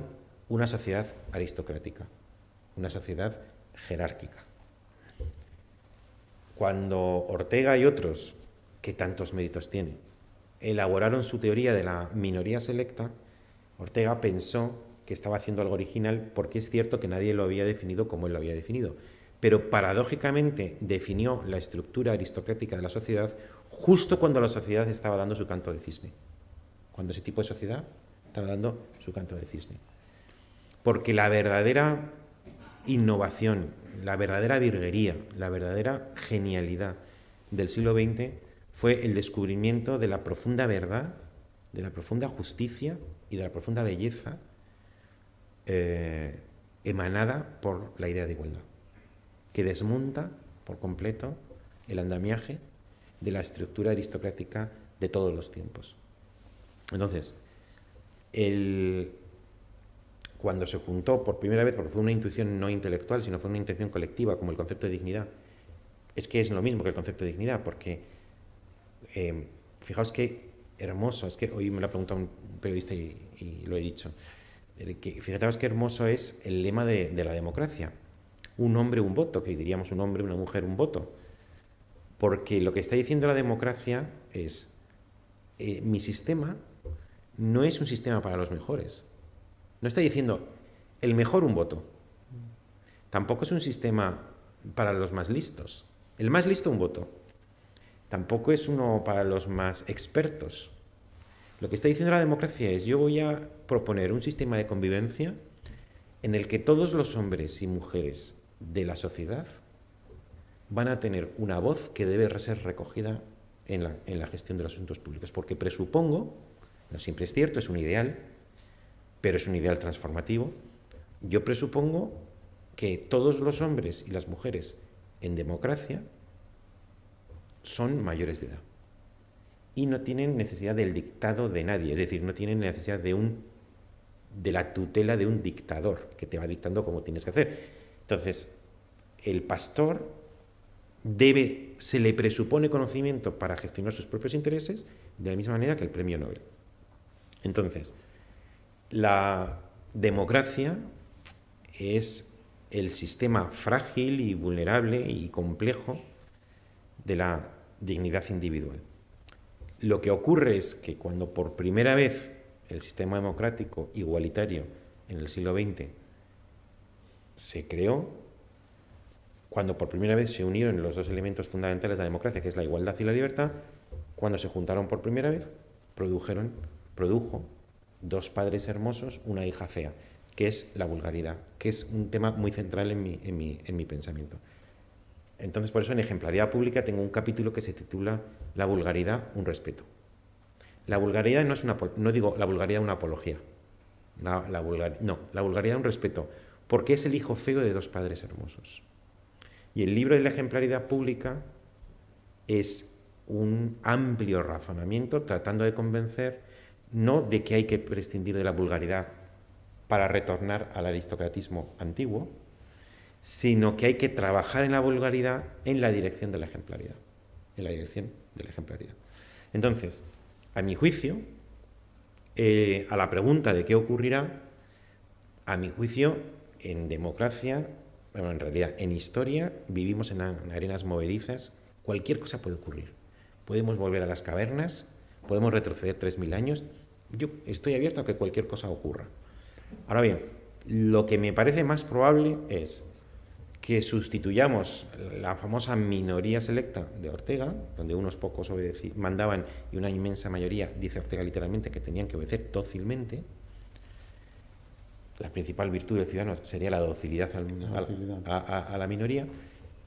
una sociedad aristocrática, una sociedad jerárquica. Cuando Ortega y otros, que tantos méritos tiene, elaboraron su teoría de la minoría selecta, Ortega pensó que estaba haciendo algo original, porque es cierto que nadie lo había definido como él lo había definido. pero paradójicamente definió la estructura aristocrática de la sociedad justo cuando la sociedad estaba dando su canto de cisne. Cuando ese tipo de sociedad estaba dando su canto de cisne. Porque la verdadera innovación, la verdadera virguería, la verdadera genialidad del siglo XX fue el descubrimiento de la profunda verdad, de la profunda justicia y de la profunda belleza emanada por la idea de igualdad, que desmonta por completo el andamiaje de la estructura aristocrática de todos los tiempos. Entonces, cuando se juntó por primera vez, porque fue una intuición no intelectual, sino fue una intención colectiva, como el concepto de dignidad, es que es lo mismo que el concepto de dignidad, porque fijaos qué hermoso, es que hoy me lo ha preguntado un periodista y lo he dicho, fijaos qué hermoso es el lema de la democracia, un hombre, un voto, que diríamos un hombre, una mujer, un voto, porque lo que está diciendo la democracia es, mi sistema no es un sistema para los mejores. No está diciendo el mejor un voto. Tampoco es un sistema para los más listos. El más listo un voto. Tampoco es uno para los más expertos. Lo que está diciendo la democracia es, yo voy a proponer un sistema de convivencia en el que todos los hombres y mujeres de la sociedad van a tener una voz que debe ser recogida en la gestión de los asuntos públicos. Porque presupongo, no siempre es cierto, es un ideal, pero es un ideal transformativo, yo presupongo que todos los hombres y las mujeres en democracia son mayores de edad y no tienen necesidad del dictado de nadie, es decir, no tienen necesidad de la tutela de un dictador que te va dictando cómo tienes que hacer. Entonces, el pastor se le presupone conocimiento para gestionar sus propios intereses de la misma manera que el premio Nobel. Entonces, la democracia es el sistema frágil y vulnerable y complejo de la dignidad individual. Lo que ocurre es que cuando por primera vez el sistema democrático igualitario en el siglo XX se creó, cuando por primera vez se unieron los dos elementos fundamentales de la democracia, que es la igualdad y la libertad, cuando se juntaron por primera vez, produjo dos padres hermosos, una hija fea, que es la vulgaridad, que es un tema muy central en mi pensamiento. Entonces, por eso en Ejemplaridad Pública tengo un capítulo que se titula La vulgaridad, un respeto. La vulgaridad no digo la vulgaridad una apología, la vulgaridad un respeto, porque es el hijo feo de dos padres hermosos. Y el libro de la Ejemplaridad Pública es un amplio razonamiento tratando de convencer no de que hay que prescindir de la vulgaridad para retornar al aristocratismo antiguo, sino que hay que trabajar en la vulgaridad en la dirección de la ejemplaridad. En la dirección de la ejemplaridad. Entonces, a mi juicio, a la pregunta de qué ocurrirá, a mi juicio, en democracia, bueno, en realidad, en historia, vivimos en arenas movedizas, cualquier cosa puede ocurrir. Podemos volver a las cavernas, podemos retroceder 3.000 años, yo estoy abierto a que cualquier cosa ocurra. Ahora bien, lo que me parece más probable es que sustituyamos la famosa minoría selecta de Ortega, donde unos pocos mandaban y una inmensa mayoría, dice Ortega literalmente, que tenían que obedecer dócilmente. La principal virtud del ciudadano sería la docilidad a la minoría.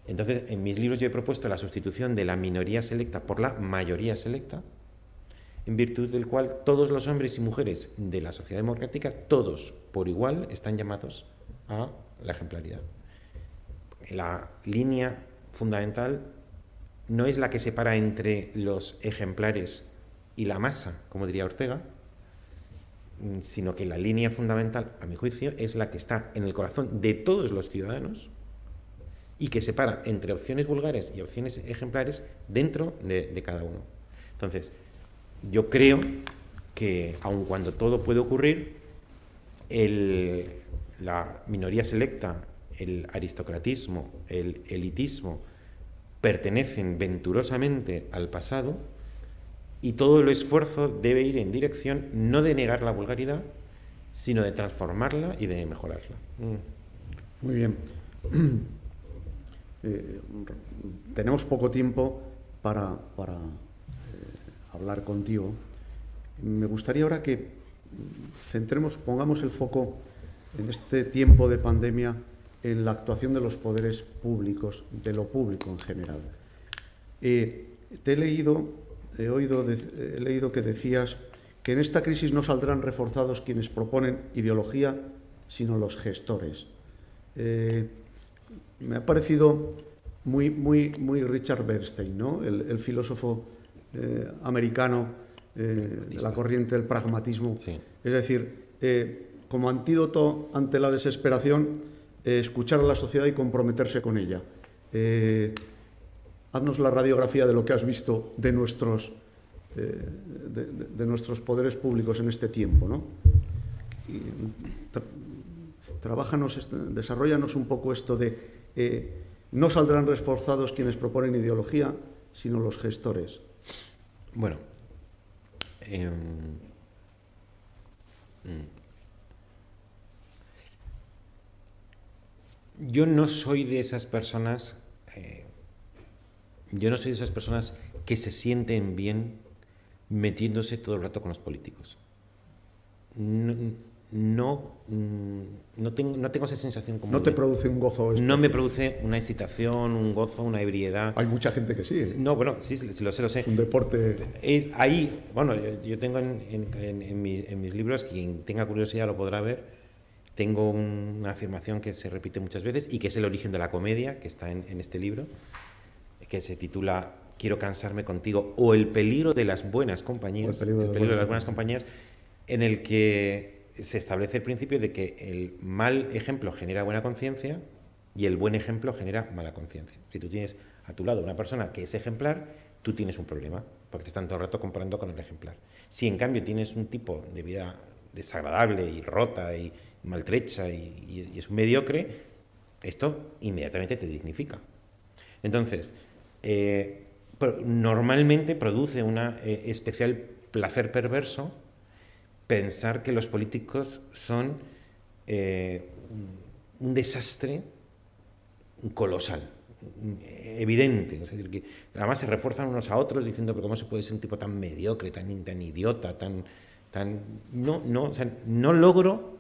Entonces, en mis libros yo he propuesto la sustitución de la minoría selecta por la mayoría selecta, en virtud del cual todos los hombres y mujeres de la sociedad democrática, todos por igual, están llamados a la ejemplaridad. La línea fundamental no es la que separa entre los ejemplares y la masa, como diría Ortega, sino que la línea fundamental, a mi juicio, es la que está en el corazón de todos los ciudadanos y que separa entre opciones vulgares y opciones ejemplares dentro de cada uno. Entonces, yo creo que, aun cuando todo puede ocurrir, la minoría selecta, el aristocratismo, el elitismo, pertenecen venturosamente al pasado y todo el esfuerzo debe ir en dirección no de negar la vulgaridad, sino de transformarla y de mejorarla. Muy bien. tenemos poco tiempo para hablar contigo. Me gustaría ahora que pongamos el foco en este tiempo de pandemia en la actuación de los poderes públicos, de lo público en general. He leído que decías que en esta crisis no saldrán reforzados quienes proponen ideología, sino los gestores. Me ha parecido muy Richard Bernstein, ¿no? El filósofo americano de la corriente del pragmatismo. Sí. Es decir, como antídoto ante la desesperación, escuchar a la sociedad y comprometerse con ella. Haznos la radiografía de lo que has visto de nuestros poderes públicos en este tiempo, ¿no? Desarróllanos un poco esto de no saldrán reforzados quienes proponen ideología, sino los gestores. Bueno, yo no soy de esas personas que se sienten bien metiéndose todo el rato con los políticos. No tengo esa sensación como... ¿No te produce un gozo especial? No me produce una excitación, un gozo, una ebriedad. Hay mucha gente que sí. No, bueno, sí, lo sé. Es un deporte... Ahí, bueno, yo tengo en mis libros, quien tenga curiosidad lo podrá ver, tengo una afirmación que se repite muchas veces y que es el origen de la comedia, que está en este libro, que se titula Quiero cansarme contigo, o El peligro de las buenas compañías, el peligro de las buenas compañías, en el que se establece el principio de que el mal ejemplo genera buena conciencia y el buen ejemplo genera mala conciencia. Si tú tienes a tu lado una persona que es ejemplar, tú tienes un problema, porque te están todo el rato comparando con el ejemplar. Si en cambio tienes un tipo de vida desagradable y rota y maltrecha y es un mediocre, esto inmediatamente te dignifica. Entonces, normalmente produce un especial placer perverso pensar que los políticos son un desastre colosal, evidente. Es decir, que además se refuerzan unos a otros diciendo, pero ¿cómo se puede ser un tipo tan mediocre, tan idiota, no logro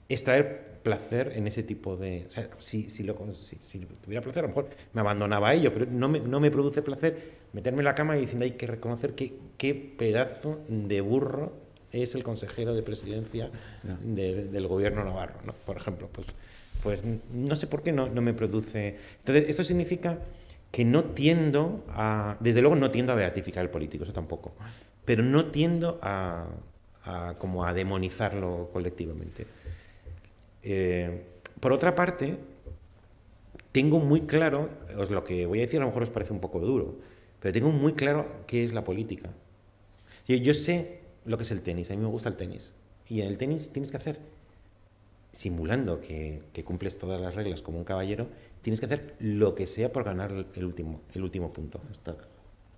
extraer placer en ese tipo de... O sea, si tuviera placer, a lo mejor me abandonaba a ello, pero no me produce placer meterme en la cama y diciendo hay que reconocer qué pedazo de burro es el consejero de presidencia del gobierno navarro, ¿no? Por ejemplo, pues no sé por qué no me produce... Entonces, esto significa que no tiendo a... Desde luego no tiendo a beatificar al político, eso tampoco, pero no tiendo a demonizarlo colectivamente. Por otra parte, tengo muy claro, lo que voy a decir a lo mejor os parece un poco duro, pero tengo muy claro qué es la política. Yo sé lo que es el tenis, a mí me gusta el tenis, y en el tenis tienes que hacer, simulando que cumples todas las reglas como un caballero, tienes que hacer lo que sea por ganar el último punto.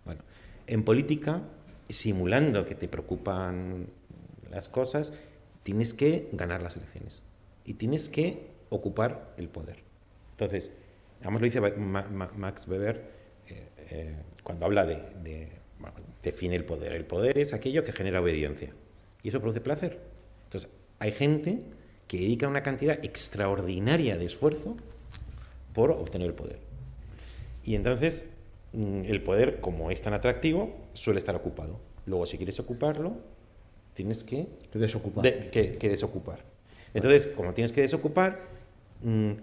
Bueno, en política, simulando que te preocupan las cosas, tienes que ganar las elecciones y tienes que ocupar el poder. Entonces, además lo dice Max Weber cuando habla define el poder. El poder es aquello que genera obediencia y eso produce placer. Entonces, hay gente que dedica una cantidad extraordinaria de esfuerzo por obtener el poder. Y entonces, el poder, como es tan atractivo, suele estar ocupado. Luego, si quieres ocuparlo, tienes que desocupar. Entonces, como tienes que desocupar,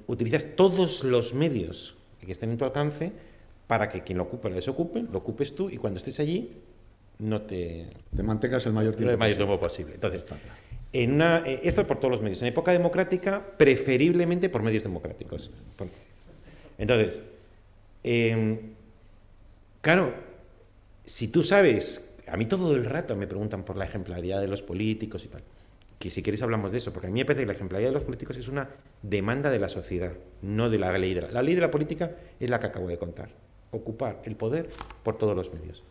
utilizas todos los medios que estén en tu alcance para que quien lo ocupe lo desocupe, lo ocupes tú y cuando estés allí no te mantengas el mayor tiempo posible. Entonces, esto es por todos los medios. En época democrática, preferiblemente por medios democráticos. Entonces, claro, si tú sabes, a mí todo el rato me preguntan por la ejemplaridad de los políticos y tal, que si queréis hablamos de eso, porque a mí me parece que la ejemplaridad de los políticos es una demanda de la sociedad, no de la ley de la ley de la política es la que acabo de contar, ocupar el poder por todos los medios.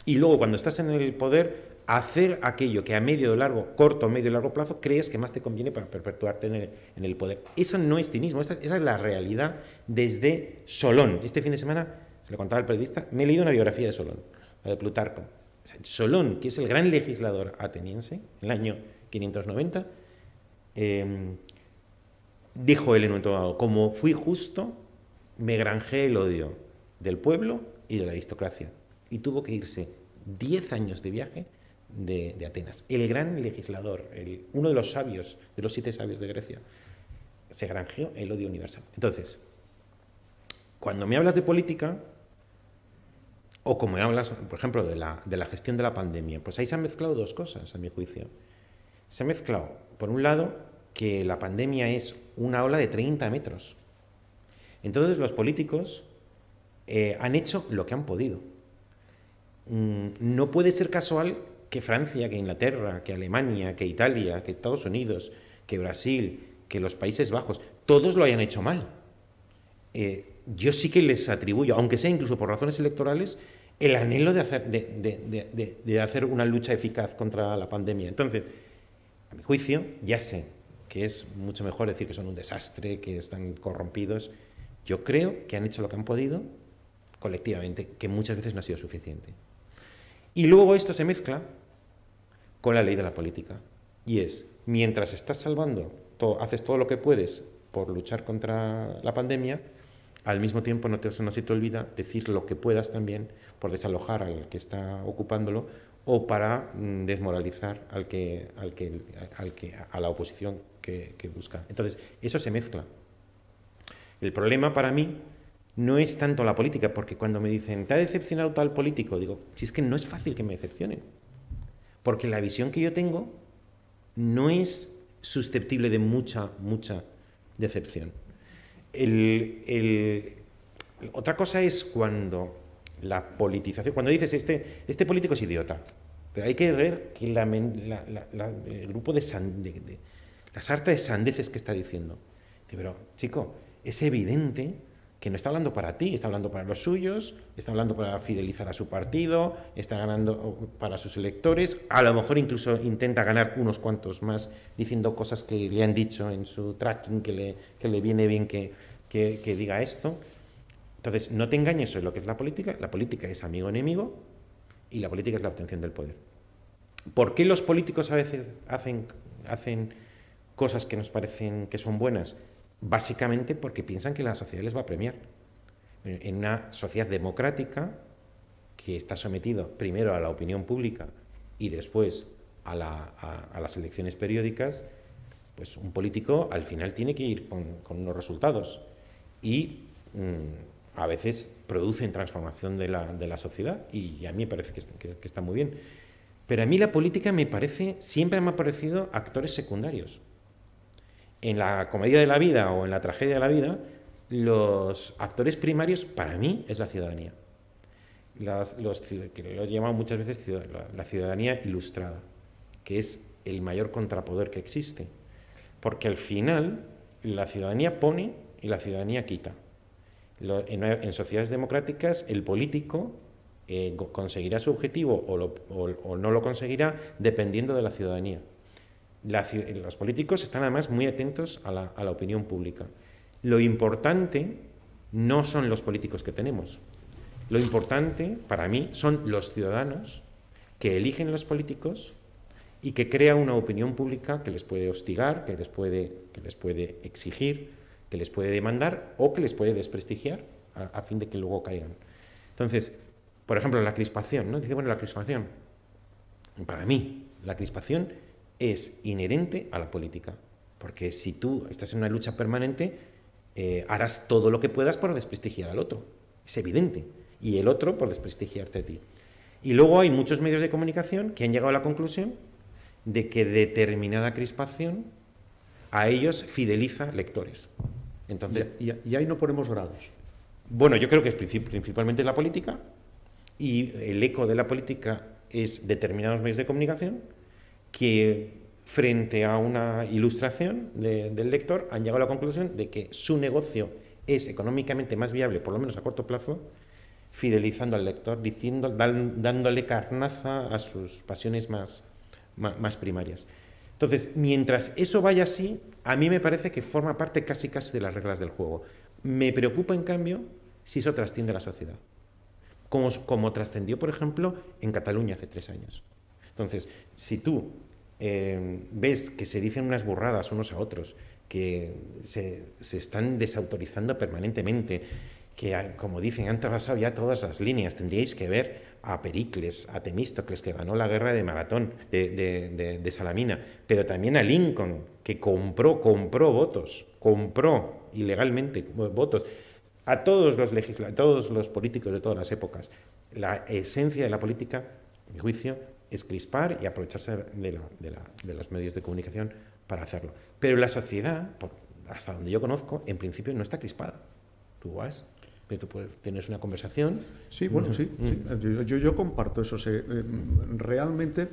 Y luego cuando estás en el poder hacer aquello que a corto, medio y largo plazo crees que más te conviene para perpetuarte en el poder. Eso no es cinismo, esa es la realidad desde Solón. Este fin de semana, se lo contaba el periodista, me he leído una biografía de Solón, la de Plutarco. O sea, Solón, que es el gran legislador ateniense, en el año 590, dijo él en un momento dado: como fui justo, me granjeé el odio del pueblo y de la aristocracia. Y tuvo que irse 10 años de viaje de Atenas. El gran legislador, uno de los sabios, de los 7 sabios de Grecia, se granjeó el odio universal. Entonces, cuando me hablas de política, o como me hablas, por ejemplo, de la gestión de la pandemia, pues ahí se han mezclado dos cosas, a mi juicio. Se ha mezclado, por un lado, que la pandemia es una ola de 30 metros. Entonces los políticos han hecho lo que han podido. No puede ser casual que Francia, que Inglaterra, que Alemania, que Italia, que Estados Unidos, que Brasil, que los Países Bajos, todos lo hayan hecho mal. Yo sí que les atribuyo, aunque sea incluso por razones electorales, el anhelo de hacer una lucha eficaz contra la pandemia. Entonces, a mi juicio, ya sé que es mucho mejor decir que son un desastre, que están corrompidos. Yo creo que han hecho lo que han podido colectivamente, que muchas veces no ha sido suficiente. Y luego esto se mezcla con la ley de la política. Y es, mientras estás salvando, haces todo lo que puedes por luchar contra la pandemia, al mismo tiempo no se te olvida decir lo que puedas también por desalojar al que está ocupándolo o para desmoralizar a la oposición que busca. Entonces, eso se mezcla. El problema para mí no es tanto la política, porque cuando me dicen, ¿te ha decepcionado tal político? Digo, si es que no es fácil que me decepcionen, porque la visión que yo tengo no es susceptible de mucha decepción. Otra cosa es cuando la politización, cuando dices, este político es idiota, pero hay que ver que el grupo la sarta de sandeces que está diciendo. Pero, chico, es evidente que no está hablando para ti, está hablando para los suyos, está hablando para fidelizar a su partido, está ganando para sus electores, a lo mejor incluso intenta ganar unos cuantos más diciendo cosas que le han dicho en su tracking, que le viene bien que diga esto. Entonces, no te engañes sobre lo que es la política es amigo-enemigo y la política es la obtención del poder. ¿Por qué los políticos a veces hacen cosas que nos parecen que son buenas? Básicamente porque piensan que la sociedad les va a premiar. En una sociedad democrática que está sometido primero a la opinión pública y después a las elecciones periódicas, pues un político al final tiene que ir con unos resultados y a veces producen transformación de la sociedad y a mí me parece que está muy bien. Pero a mí la política siempre me ha parecido actores secundarios. En la comedia de la vida o en la tragedia de la vida, los actores primarios para mí es la ciudadanía. Que lo he llamado muchas veces la ciudadanía ilustrada, que es el mayor contrapoder que existe. Porque al final la ciudadanía pone y la ciudadanía quita. En sociedades democráticas el político conseguirá su objetivo o no lo conseguirá dependiendo de la ciudadanía. Los políticos están además muy atentos a la opinión pública. Lo importante no son los políticos que tenemos. Lo importante, para mí, son los ciudadanos que eligen los políticos y que crean una opinión pública que les puede hostigar, que les puede exigir, que les puede demandar o que les puede desprestigiar a fin de que luego caigan. Entonces, por ejemplo, la crispación, ¿no? Dice, bueno, la crispación. Para mí, la crispación es inherente a la política, porque si tú estás en una lucha permanente, harás todo lo que puedas por desprestigiar al otro, es evidente, y el otro por desprestigiarte a ti. Y luego hay muchos medios de comunicación que han llegado a la conclusión de que determinada crispación a ellos fideliza lectores. Entonces, y ahí no ponemos grados. Bueno, yo creo que es principalmente la política, y el eco de la política es determinados medios de comunicación que frente a una ilustración del lector han llegado a la conclusión de que su negocio es económicamente más viable, por lo menos a corto plazo, fidelizando al lector, dándole carnaza a sus pasiones más primarias. Entonces, mientras eso vaya así, a mí me parece que forma parte casi de las reglas del juego. Me preocupa, en cambio, si eso trasciende a la sociedad. Como trascendió, por ejemplo, en Cataluña hace 3 años. Entonces, si tú ves que se dicen unas burradas unos a otros, que se están desautorizando permanentemente, que, como dicen, han trasvasado ya todas las líneas, tendríais que ver a Pericles, a Temístocles, que ganó la guerra de Maratón, de Salamina, pero también a Lincoln, que compró votos, compró ilegalmente votos, a todos los políticos de todas las épocas. La esencia de la política, a mi juicio, es crispar y aprovecharse de los medios de comunicación para hacerlo. Pero la sociedad, hasta donde yo conozco, en principio no está crispada. Tú vas, tú tienes una conversación. Sí, bueno, sí. Yo comparto eso. Realmente,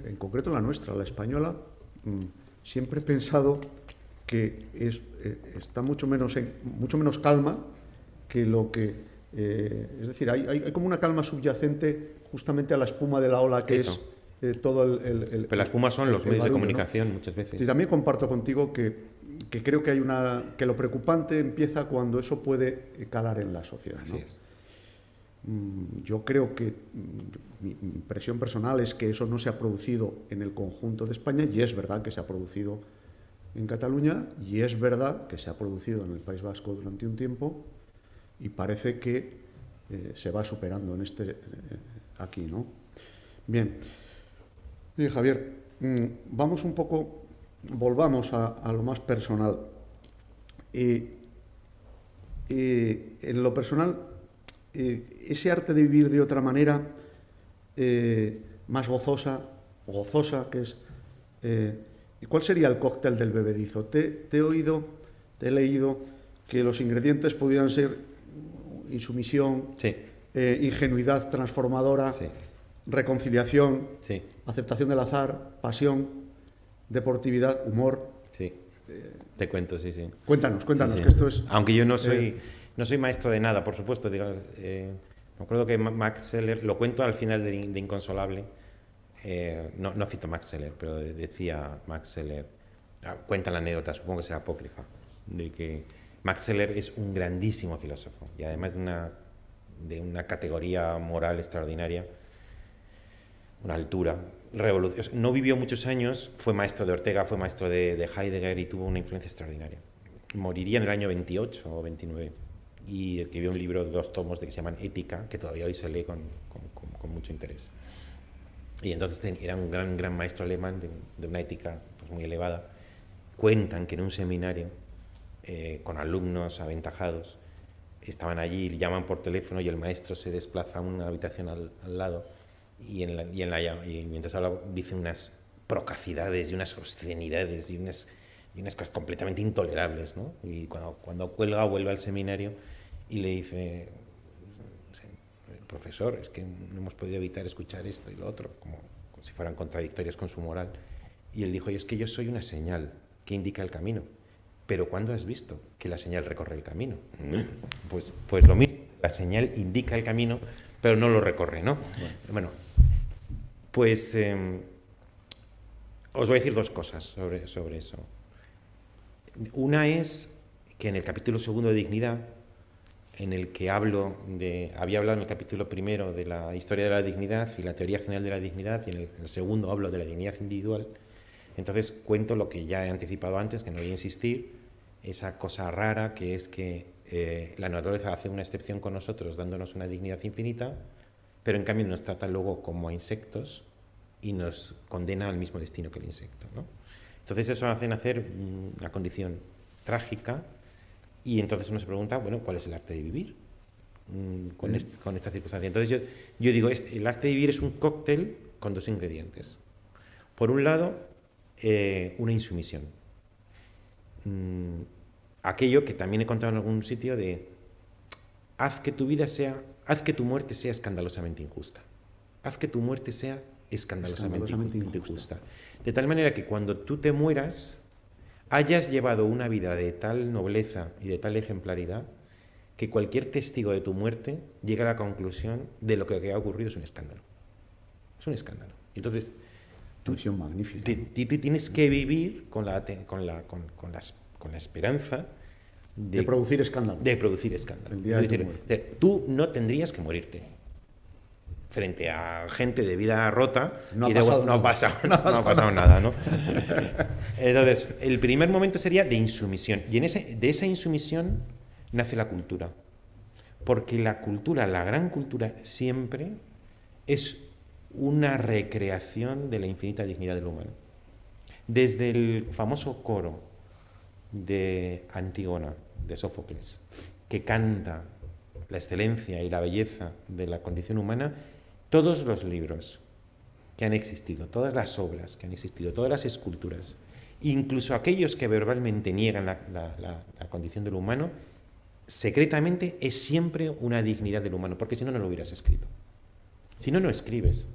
en concreto la nuestra, la española, siempre he pensado que está mucho menos calma que lo que... es decir, hay como una calma subyacente justamente a la espuma de la ola que eso. Es todo el... Pero la espuma son los medios de comunicación, ¿no? Muchas veces. Y también comparto contigo que creo que que lo preocupante empieza cuando eso puede calar en la sociedad, ¿no? Así es. Yo creo que mi impresión personal es que eso no se ha producido en el conjunto de España, y es verdad que se ha producido en Cataluña, y es verdad que se ha producido en el País Vasco durante un tiempo, y parece que se va superando aquí, ¿no? Bien. Oye, Javier, volvamos a lo más personal. En lo personal, ese arte de vivir de otra manera, más gozosa, que es... ¿cuál sería el cóctel del bebedizo? Te he leído que los ingredientes pudieran ser insumisión, sí, ingenuidad transformadora, sí, reconciliación, sí, aceptación del azar, pasión, deportividad, humor. Sí, te cuento, sí. Cuéntanos, Sí. que esto es... Aunque yo no soy maestro de nada, por supuesto. Me acuerdo que Max Scheler, lo cuento al final de Inconsolable, no cito Max Scheler, pero decía Max Scheler, cuenta la anécdota, supongo que será apócrifa, de que Max Scheler es un grandísimo filósofo y además de una categoría moral extraordinaria, una altura. No vivió muchos años, fue maestro de Ortega, fue maestro de Heidegger y tuvo una influencia extraordinaria. Moriría en el año 28 o 29 y escribió un libro de 2 tomos que se llaman Ética, que todavía hoy se lee con mucho interés. Y entonces era un gran maestro alemán de una ética pues, muy elevada. Cuentan que en un seminario con alumnos aventajados estaban allí, le llaman por teléfono y el maestro se desplaza a una habitación al lado y mientras habla dice unas procacidades y unas obscenidades y unas cosas completamente intolerables, ¿no? Y cuando cuelga vuelve al seminario y le dice: profesor, es que no hemos podido evitar escuchar esto y lo otro, como si fueran contradictorios con su moral. Y él dijo: es que yo soy una señal que indica el camino. Pero ¿cuándo has visto que la señal recorre el camino? Pues lo mismo, la señal indica el camino, pero no lo recorre, ¿no? Bueno, pues os voy a decir 2 cosas sobre eso. Una es que en el capítulo 2 de Dignidad, en el que había hablado en el capítulo 1 de la historia de la dignidad y la teoría general de la dignidad, y en el segundo hablo de la dignidad individual. Entonces cuento lo que ya he anticipado antes, que no voy a insistir, esa cosa rara que es que la naturaleza hace una excepción con nosotros dándonos una dignidad infinita, pero en cambio nos trata luego como a insectos y nos condena al mismo destino que el insecto, ¿no? Entonces eso hace nacer una condición trágica y entonces uno se pregunta, bueno, ¿cuál es el arte de vivir con esta circunstancia? Entonces yo digo, el arte de vivir es un cóctel con 2 ingredientes. Por un lado, una insumisión. Aquello que también he contado en algún sitio de haz que tu muerte sea escandalosamente injusta. Haz que tu muerte sea escandalosamente injusta. De tal manera que cuando tú te mueras hayas llevado una vida de tal nobleza y de tal ejemplaridad que cualquier testigo de tu muerte llegue a la conclusión de lo que ha ocurrido es un escándalo. Es un escándalo. Entonces, tú magnífica. Tú tienes que vivir con la esperanza de producir escándalo. De producir escándalo. El día de tu muerte. Tú no tendrías que morirte frente a gente de vida rota no y no ha pasado nada, ¿no? Entonces, el primer momento sería de insumisión. Y de esa insumisión nace la cultura. Porque la cultura, la gran cultura, siempre es una recreación de la infinita dignidad del humano. Desde el famoso coro de Antígona, de Sófocles, que canta la excelencia y la belleza de la condición humana, todos los libros que han existido, todas las obras que han existido, todas las esculturas, incluso aquellos que verbalmente niegan la condición del humano, secretamente es siempre una dignidad del humano, porque si no, no lo hubieras escrito. Si no, no escribes.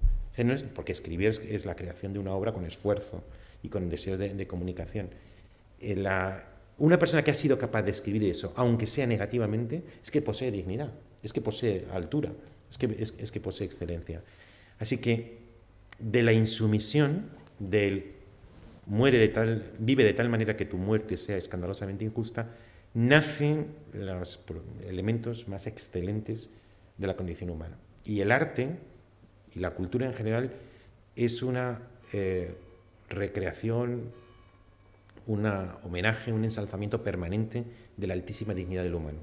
Porque escribir es la creación de una obra con esfuerzo y con deseo de comunicación. Una persona que ha sido capaz de escribir eso, aunque sea negativamente, es que posee dignidad, es que posee altura, es que posee excelencia. Así que de la insumisión, del vive de tal manera que tu muerte sea escandalosamente injusta, nacen los elementos más excelentes de la condición humana. Y el arte y la cultura en general es una recreación, un homenaje, un ensalzamiento permanente de la altísima dignidad del humano.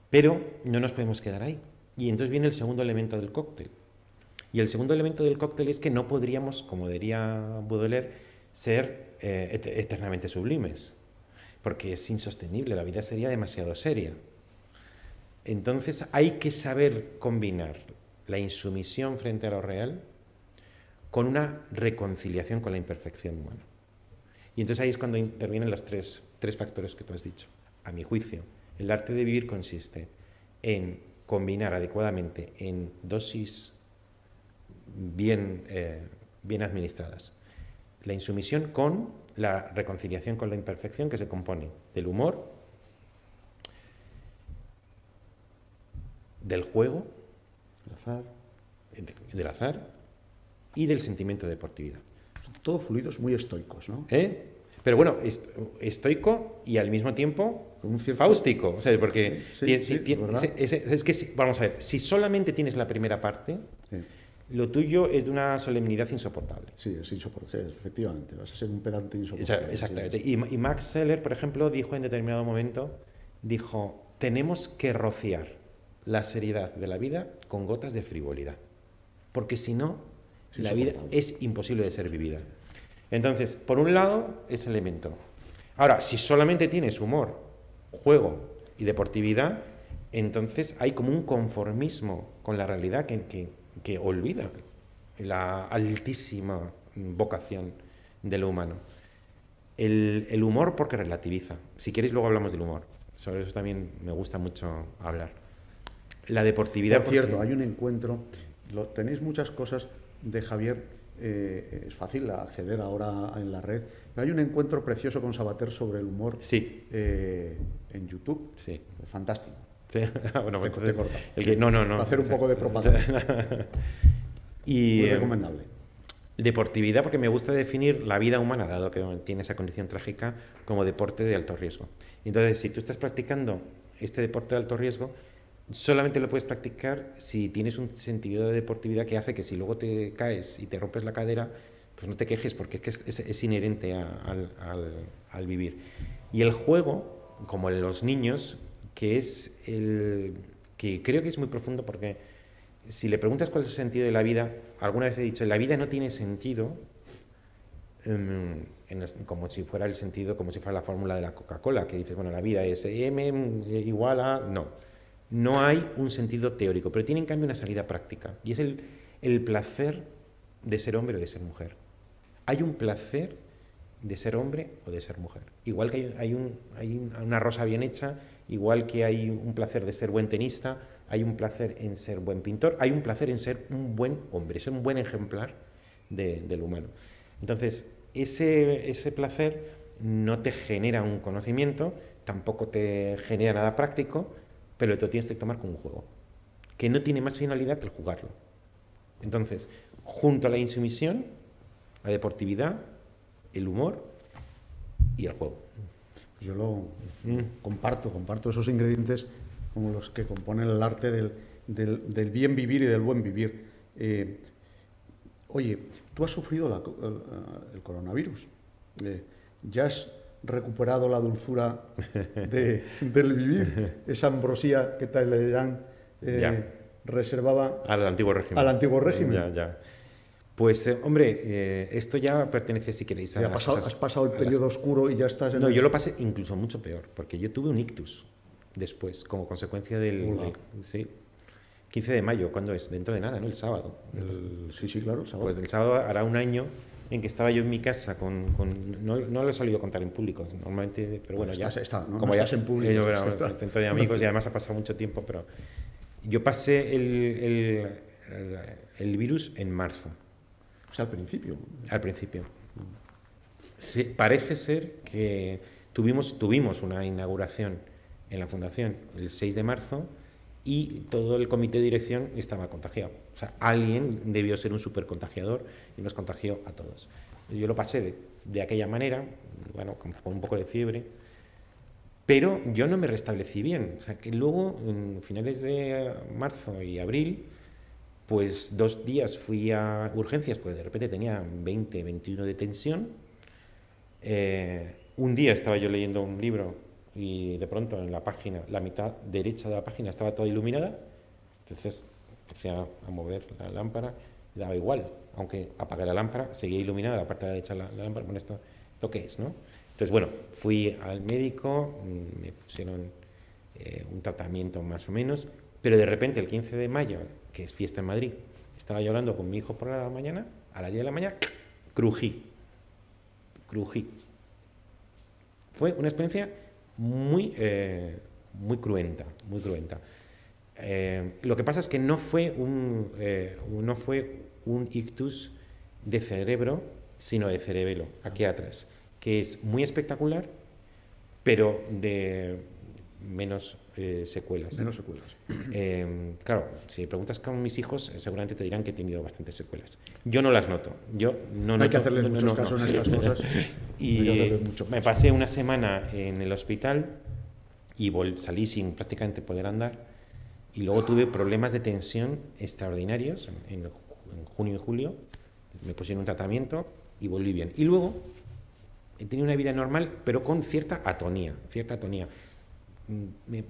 Pero no nos podemos quedar ahí. Y entonces viene el segundo elemento del cóctel. Y el segundo elemento del cóctel es que no podríamos, como diría Baudelaire, ser eternamente sublimes, porque es insostenible, la vida sería demasiado seria. Entonces hay que saber combinar la insumisión frente a lo real con una reconciliación con la imperfección humana. Y entonces ahí es cuando intervienen los tres factores que tú has dicho. A mi juicio, el arte de vivir consiste en combinar adecuadamente en dosis bien administradas la insumisión con la reconciliación con la imperfección, que se compone del humor, del juego, del azar y del sentimiento de deportividad. Todo fluidos muy estoicos, ¿no? Pero bueno, estoico y al mismo tiempo fáustico. O sea, porque es que, vamos a ver, si solamente tienes la primera parte, lo tuyo es de una solemnidad insoportable. Sí, es insoportable, efectivamente. Vas a ser un pedante insoportable. Exactamente. Sí. Y Max Scheler, por ejemplo, dijo en determinado momento, tenemos que rociar la seriedad de la vida con gotas de frivolidad. Porque si no, la vida es imposible de ser vivida. Entonces, por un lado, ese elemento. Ahora, si solamente tienes humor, juego y deportividad, entonces hay como un conformismo con la realidad que olvida la altísima vocación de lo humano. El humor porque relativiza. Si queréis, luego hablamos del humor. Sobre eso también me gusta mucho hablar. La deportividad... Por cierto, hay un encuentro... Tenéis muchas cosas de Javier... es fácil acceder ahora en la red. Hay un encuentro precioso con Sabater sobre el humor en YouTube. Sí. Fantástico. Sí. Bueno, pues te corta. No. Hacer un poco de propaganda. Muy recomendable. Deportividad, porque me gusta definir la vida humana, dado que tiene esa condición trágica, como deporte de alto riesgo. Entonces, si tú estás practicando este deporte de alto riesgo, solamente lo puedes practicar si tienes un sentido de deportividad que hace que si luego te caes y te rompes la cadera, pues no te quejes, porque es inherente al vivir. Y el juego, como en los niños, que creo que es muy profundo, porque si le preguntas cuál es el sentido de la vida, alguna vez he dicho, la vida no tiene sentido como si fuera el sentido, como si fuera la fórmula de la Coca-Cola, que dices, bueno, la vida es M igual a... No hay un sentido teórico, pero tiene en cambio una salida práctica, y es el placer de ser hombre o de ser mujer. Hay un placer de ser hombre o de ser mujer. Igual que hay una rosa bien hecha, igual que hay un placer de ser buen tenista, hay un placer en ser buen pintor, hay un placer en ser un buen hombre, ser un buen ejemplar del humano. Entonces, ese placer no te genera un conocimiento, tampoco te genera nada práctico, pero te lo tienes que tomar como un juego, que no tiene más finalidad que el jugarlo. Entonces, junto a la insumisión, la deportividad, el humor y el juego. Pues yo lo comparto esos ingredientes como los que componen el arte del bien vivir y del buen vivir. Oye, tú has sufrido el coronavirus. ¿Ya has recuperado la dulzura del vivir? Esa ambrosía que Talleyrand reservaba al antiguo régimen. Al antiguo régimen. Ya. Pues, hombre, esto ya pertenece, si queréis, a las cosas... Has pasado el periodo oscuro y ya estás... No, yo lo pasé incluso mucho peor, porque yo tuve un ictus después, como consecuencia del... Sí, 15 de mayo, ¿cuándo es? Dentro de nada, ¿no? El sábado. Sí, claro, el sábado. Pues el sábado hará un año en que estaba yo en mi casa no lo he solido contar en público, normalmente, pero bueno, ya... como ya estás en público. Dentro de amigos y además ha pasado mucho tiempo, pero... Yo pasé el virus en marzo. O sea, al principio. Al principio. Sí, parece ser que tuvimos una inauguración en la fundación el 6 de marzo y todo el comité de dirección estaba contagiado. O sea, alguien debió ser un supercontagiador y nos contagió a todos. Yo lo pasé de aquella manera, bueno, con un poco de fiebre, pero yo no me restablecí bien. O sea, que luego, en finales de marzo y abril, pues 2 días fui a urgencias, pues de repente tenía 20, 21 de tensión. Un día estaba yo leyendo un libro y de pronto en la página, la mitad derecha de la página estaba toda iluminada. Entonces empecé a mover la lámpara, daba igual, aunque apagué la lámpara, seguía iluminada la parte de la derecha de la lámpara. Bueno, ¿esto qué es, no? Entonces, bueno, fui al médico, me pusieron un tratamiento más o menos, pero de repente el 15 de mayo, que es fiesta en Madrid, estaba yo hablando con mi hijo por la mañana, a las 10 de la mañana, crují. Fue una experiencia muy cruenta. Lo que pasa es que no fue un ictus de cerebro, sino de cerebelo, aquí atrás, que es muy espectacular, pero de menos secuelas. Claro, si preguntas con mis hijos, seguramente te dirán que he tenido bastantes secuelas. Yo no las noto. No hay que hacerles muchos casos en estas cosas. Y me pasé una semana en el hospital y salí sin prácticamente poder andar. Y luego tuve problemas de tensión extraordinarios en junio y julio. Me pusieron un tratamiento y volví bien. Y luego he tenido una vida normal, pero con cierta atonía. De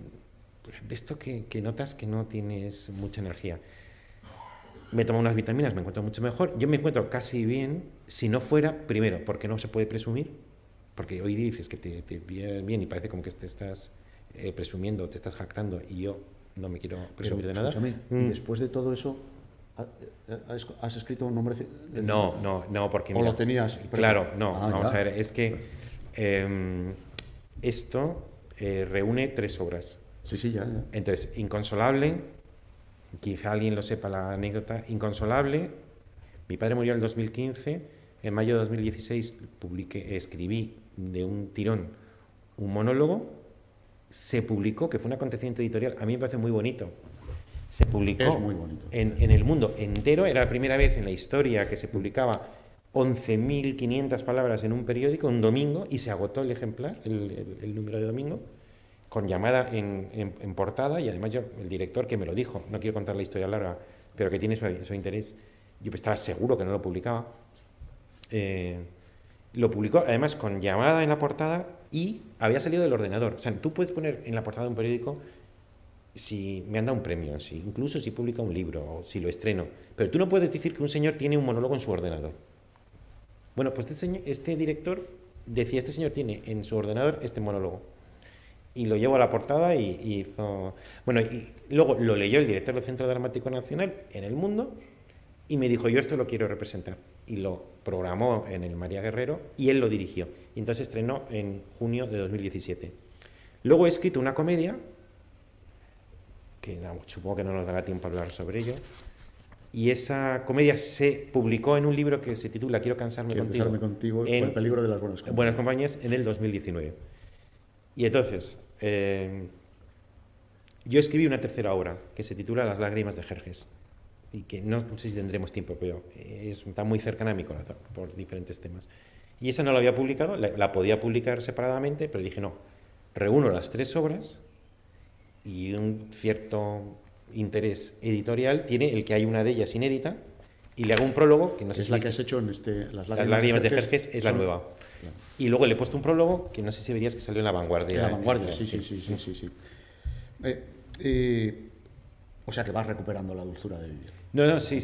esto que notas que no tienes mucha energía. Me tomo unas vitaminas, me encuentro mucho mejor. Yo me encuentro casi bien, si no fuera, primero, porque no se puede presumir, porque hoy dices que te vienes bien y parece como que te estás presumiendo, te estás jactando, y yo no me quiero presumir de nada. Escúchame, después de todo eso, ¿has escrito un nombre? No, porque... ¿O mira, lo tenías? Claro, no, vamos a ver, es que esto reúne 3 obras. Sí, ya. Entonces, Inconsolable, quizá alguien lo sepa la anécdota, Inconsolable, mi padre murió en el 2015, en mayo de 2016 escribí de un tirón un monólogo, se publicó, que fue un acontecimiento editorial, a mí me parece muy bonito, se publicó es muy bonito. En el mundo entero, era la primera vez en la historia que se publicaba 11.500 palabras en un periódico, un domingo, y se agotó el ejemplar, el número de domingo, con llamada en portada, y además el director que me lo dijo, no quiero contar la historia larga, pero que tiene su interés, yo estaba seguro que no lo publicaba, lo publicó además con llamada en la portada y había salido del ordenador. O sea, tú puedes poner en la portada de un periódico si me han dado un premio, incluso si publica un libro o si lo estreno, pero tú no puedes decir que un señor tiene un monólogo en su ordenador. Bueno, pues este director decía, este señor tiene en su ordenador este monólogo. Y lo llevo a la portada y hizo... Bueno, y luego lo leyó el director del Centro Dramático Nacional en El Mundo y me dijo, yo esto lo quiero representar. Y lo programó en el María Guerrero y él lo dirigió. Y entonces estrenó en junio de 2017. Luego he escrito una comedia, que supongo que no nos dará tiempo a hablar sobre ello, y esa comedia se publicó en un libro que se titula Quiero cansarme contigo en El peligro de las buenas compañías en el 2019. Y entonces, yo escribí una tercera obra que se titula Las lágrimas de Jerjes y que no sé si tendremos tiempo, pero está muy cercana a mi corazón por diferentes temas. Y esa no la había publicado, la podía publicar separadamente, pero dije no, reúno las 3 obras y un cierto interés editorial tiene el que hay una de ellas inédita y le hago un prólogo que no sé Es si la que has hecho en Las lágrimas de Jerjes es la nueva. Claro. Y luego le he puesto un prólogo que no sé si verías que salió en La Vanguardia. En La Vanguardia, sí. O sea que vas recuperando la dulzura de vivir. No, sí.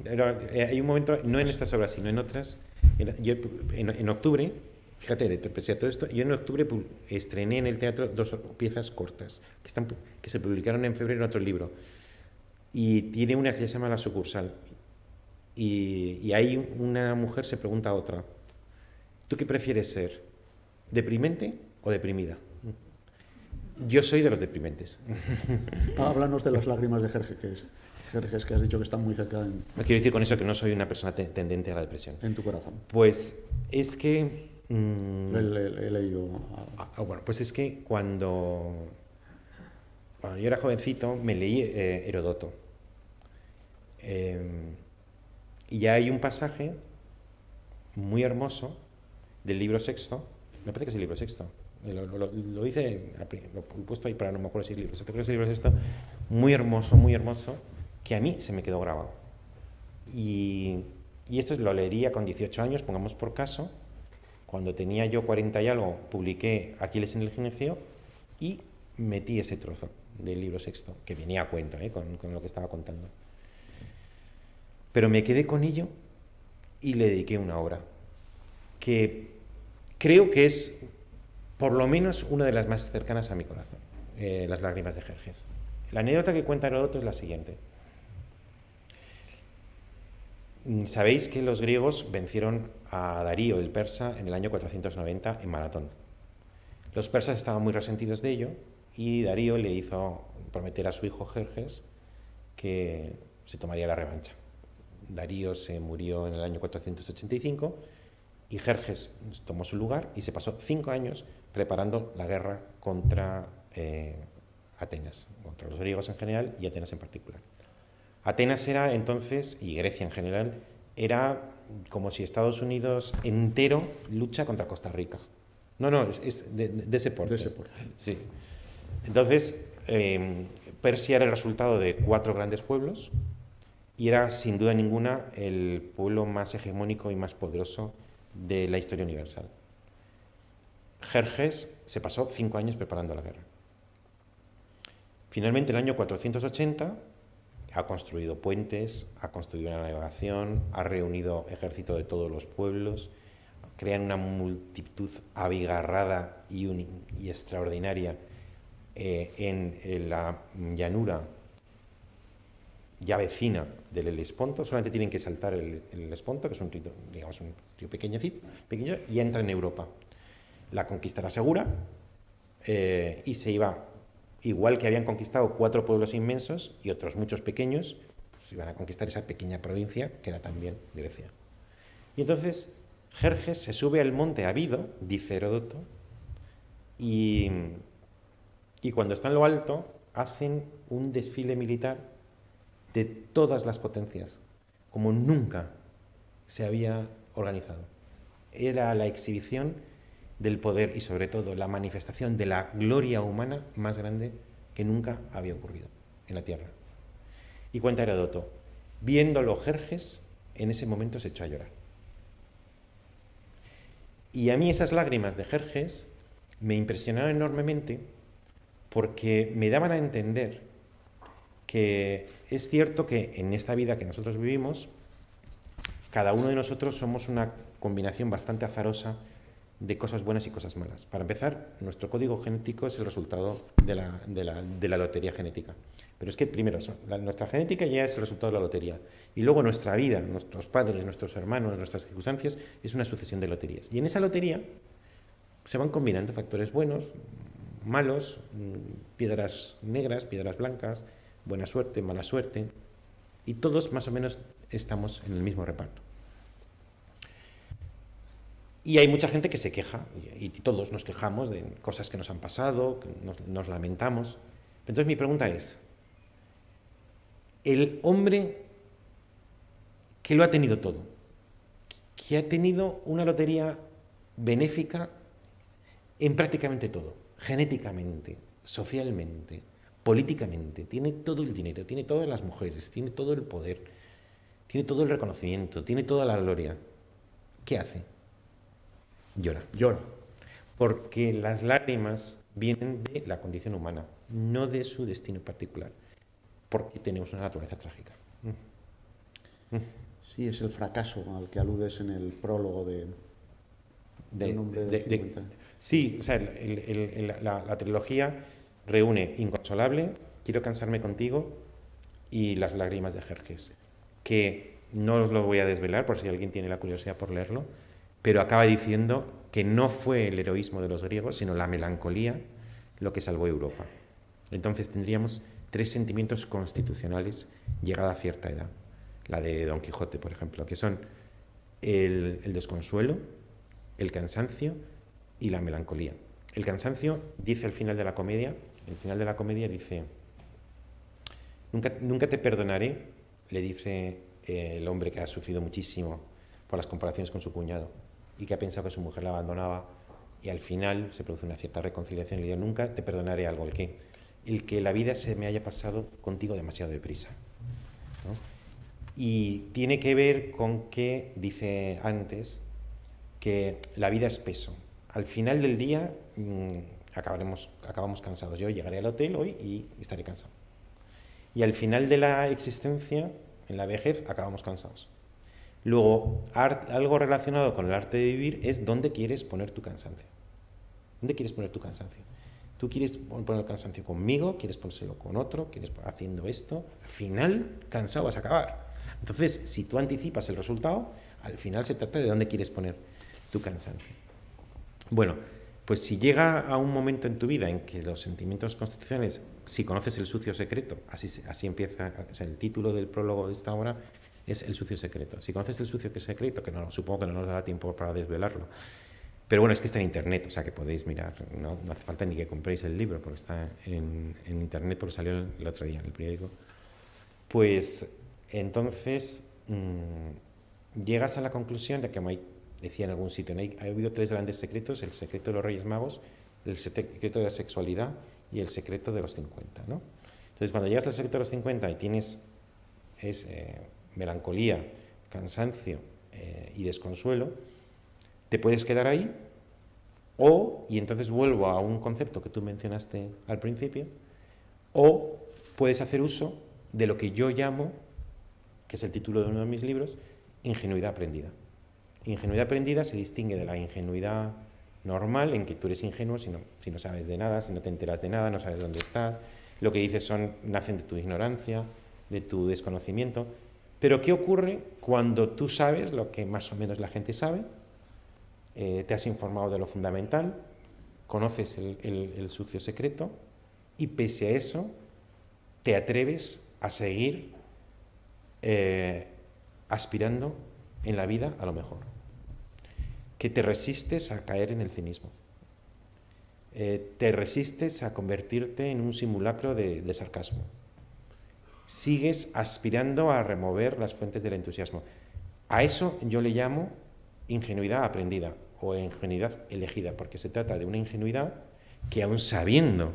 Pero, hay un momento, no en estas obras, sino en otras. Yo en octubre, fíjate, pese a todo esto, yo en octubre estrené en el teatro 2 piezas cortas que se publicaron en febrero en otro libro. Y tiene una que se llama La sucursal. Y ahí una mujer se pregunta a otra: ¿tú qué prefieres ser? ¿Deprimente o deprimida? Yo soy de los deprimentes. Háblanos de las lágrimas de Jerjes, que has dicho que están muy cerca No quiero decir con eso que no soy una persona tendente a la depresión. En tu corazón. Pues es que... He leído... Bueno, pues es que cuando yo era jovencito me leí Heródoto. Y hay un pasaje muy hermoso del libro sexto, me parece que es el libro sexto, lo hice, lo he puesto ahí para no me acuerdo si es el libro sexto, creo que es el libro sexto, muy hermoso, que a mí se me quedó grabado. Y esto lo leería con 18 años, pongamos por caso. Cuando tenía yo 40 y algo, publiqué Aquiles en el gineceo y metí ese trozo del libro sexto, que venía a cuento con lo que estaba contando. Pero me quedé con ello y le dediqué una obra que creo que es por lo menos una de las más cercanas a mi corazón, Las lágrimas de Jerjes. La anécdota que cuenta Heródoto es la siguiente. Sabéis que los griegos vencieron a Darío, el persa, en el año 490 en Maratón. Los persas estaban muy resentidos de ello y Darío le hizo prometer a su hijo Jerjes que se tomaría la revancha. Darío se murió en el año 485 y Jerjes tomó su lugar y se pasó 5 años preparando la guerra contra Atenas, contra los griegos en general y Atenas en particular. Atenas era entonces, y Grecia en general, era como si Estados Unidos entero lucha contra Costa Rica. No, es de ese porte. De ese porte. Sí. Entonces, Persia era el resultado de 4 grandes pueblos y era, sin duda ninguna, el pueblo más hegemónico y más poderoso de la historia universal. Jerjes se pasó 5 años preparando la guerra. Finalmente, en el año 480, ha construido puentes, ha construido una navegación, ha reunido ejército de todos los pueblos, crean una multitud abigarrada y extraordinaria en la llanura ya vecina del Helesponto. Solamente tienen que saltar el Helesponto, que es un río pequeño, y entra en Europa. La conquista era segura y se iba... Igual que habían conquistado 4 pueblos inmensos y otros muchos pequeños, pues iban a conquistar esa pequeña provincia que era también Grecia. Y entonces Jerjes se sube al monte Abido, dice Heródoto, y cuando está en lo alto hacen un desfile militar de todas las potencias, como nunca se había organizado. Era la exhibición del poder y sobre todo la manifestación de la gloria humana más grande que nunca había ocurrido en la tierra. Y cuenta Heródoto, viéndolo Jerjes, en ese momento se echó a llorar. Y a mí esas lágrimas de Jerjes me impresionaron enormemente porque me daban a entender que es cierto que en esta vida que nosotros vivimos, cada uno de nosotros somos una combinación bastante azarosa de cosas buenas y cosas malas. Para empezar, nuestro código genético es el resultado de la lotería genética. Pero es que primero, nuestra genética ya es el resultado de la lotería. Y luego nuestra vida, nuestros padres, nuestros hermanos, nuestras circunstancias, es una sucesión de loterías. Y en esa lotería se van combinando factores buenos, malos, piedras negras, piedras blancas, buena suerte, mala suerte. Y todos más o menos estamos en el mismo reparto. Y hay mucha gente que se queja, y todos nos quejamos de cosas que nos han pasado, que nos lamentamos, Entonces mi pregunta es, el hombre que lo ha tenido todo, que ha tenido una lotería benéfica en prácticamente todo, genéticamente, socialmente, políticamente, tiene todo el dinero, tiene todas las mujeres, tiene todo el poder, tiene todo el reconocimiento, tiene toda la gloria. ¿Qué hace? Llora. Llora. Porque las lágrimas vienen de la condición humana, no de su destino particular, porque tenemos una naturaleza trágica. Sí, es el fracaso al que aludes en el prólogo de Un hombre de 50 años. Sí, o sea, la trilogía reúne Inconsolable, Quiero cansarme contigo y Las lágrimas de Jerjes, que no os lo voy a desvelar por si alguien tiene la curiosidad por leerlo, pero acaba diciendo que no fue el heroísmo de los griegos, sino la melancolía lo que salvó Europa. Entonces tendríamos 3 sentimientos constitucionales llegada a cierta edad. La de Don Quijote, por ejemplo, que son el desconsuelo, el cansancio y la melancolía. El cansancio dice al final de la comedia, dice, nunca te perdonaré, le dice el hombre que ha sufrido muchísimo por las comparaciones con su cuñado y que ha pensado que su mujer la abandonaba, y al final se produce una cierta reconciliación y le digo, nunca te perdonaré algo, el que la vida se me haya pasado contigo demasiado deprisa, ¿no? Y tiene que ver con que, dice antes, que la vida es peso. Al final del día acabamos cansados. Yo llegaré al hotel hoy y estaré cansado. Y al final de la existencia, en la vejez, acabamos cansados. Luego, algo relacionado con el arte de vivir es dónde quieres poner tu cansancio. ¿Dónde quieres poner tu cansancio? Tú quieres poner el cansancio conmigo, quieres ponérselo con otro, quieres haciendo esto. Al final, cansado vas a acabar. Entonces, si tú anticipas el resultado, al final se trata de dónde quieres poner tu cansancio. Bueno, pues si llega a un momento en tu vida en que los sentimientos constitucionales, si conoces el sucio secreto, así empieza, o sea, el título del prólogo de esta obra es El sucio secreto. Si conoces el sucio secreto, que no, supongo que no nos dará tiempo para desvelarlo, pero bueno, es que está en internet, o sea que podéis mirar, no hace falta ni que compréis el libro, porque está en internet, porque salió el otro día en el periódico. Pues entonces llegas a la conclusión de que decía en algún sitio, ha habido 3 grandes secretos: el secreto de los Reyes Magos, el secreto de la sexualidad y el secreto de los 50, ¿no? Entonces, cuando llegas al secreto de los 50 y tienes melancolía, cansancio y desconsuelo, te puedes quedar ahí, y entonces vuelvo a un concepto que tú mencionaste al principio, o puedes hacer uso de lo que yo llamo, que es el título de uno de mis libros, ingenuidad aprendida. Ingenuidad aprendida se distingue de la ingenuidad normal, en que tú eres ingenuo si no sabes de nada, si no te enteras de nada, no sabes dónde estás, lo que dices nacen de tu ignorancia, de tu desconocimiento. Pero ¿qué ocurre cuando tú sabes lo que más o menos la gente sabe? Te has informado de lo fundamental, conoces el sucio secreto y pese a eso te atreves a seguir aspirando en la vida a lo mejor, que te resistes a caer en el cinismo, te resistes a convertirte en un simulacro de sarcasmo, sigues aspirando a remover las fuentes del entusiasmo. A eso yo le llamo ingenuidad aprendida o ingenuidad elegida, porque se trata de una ingenuidad que, aun sabiendo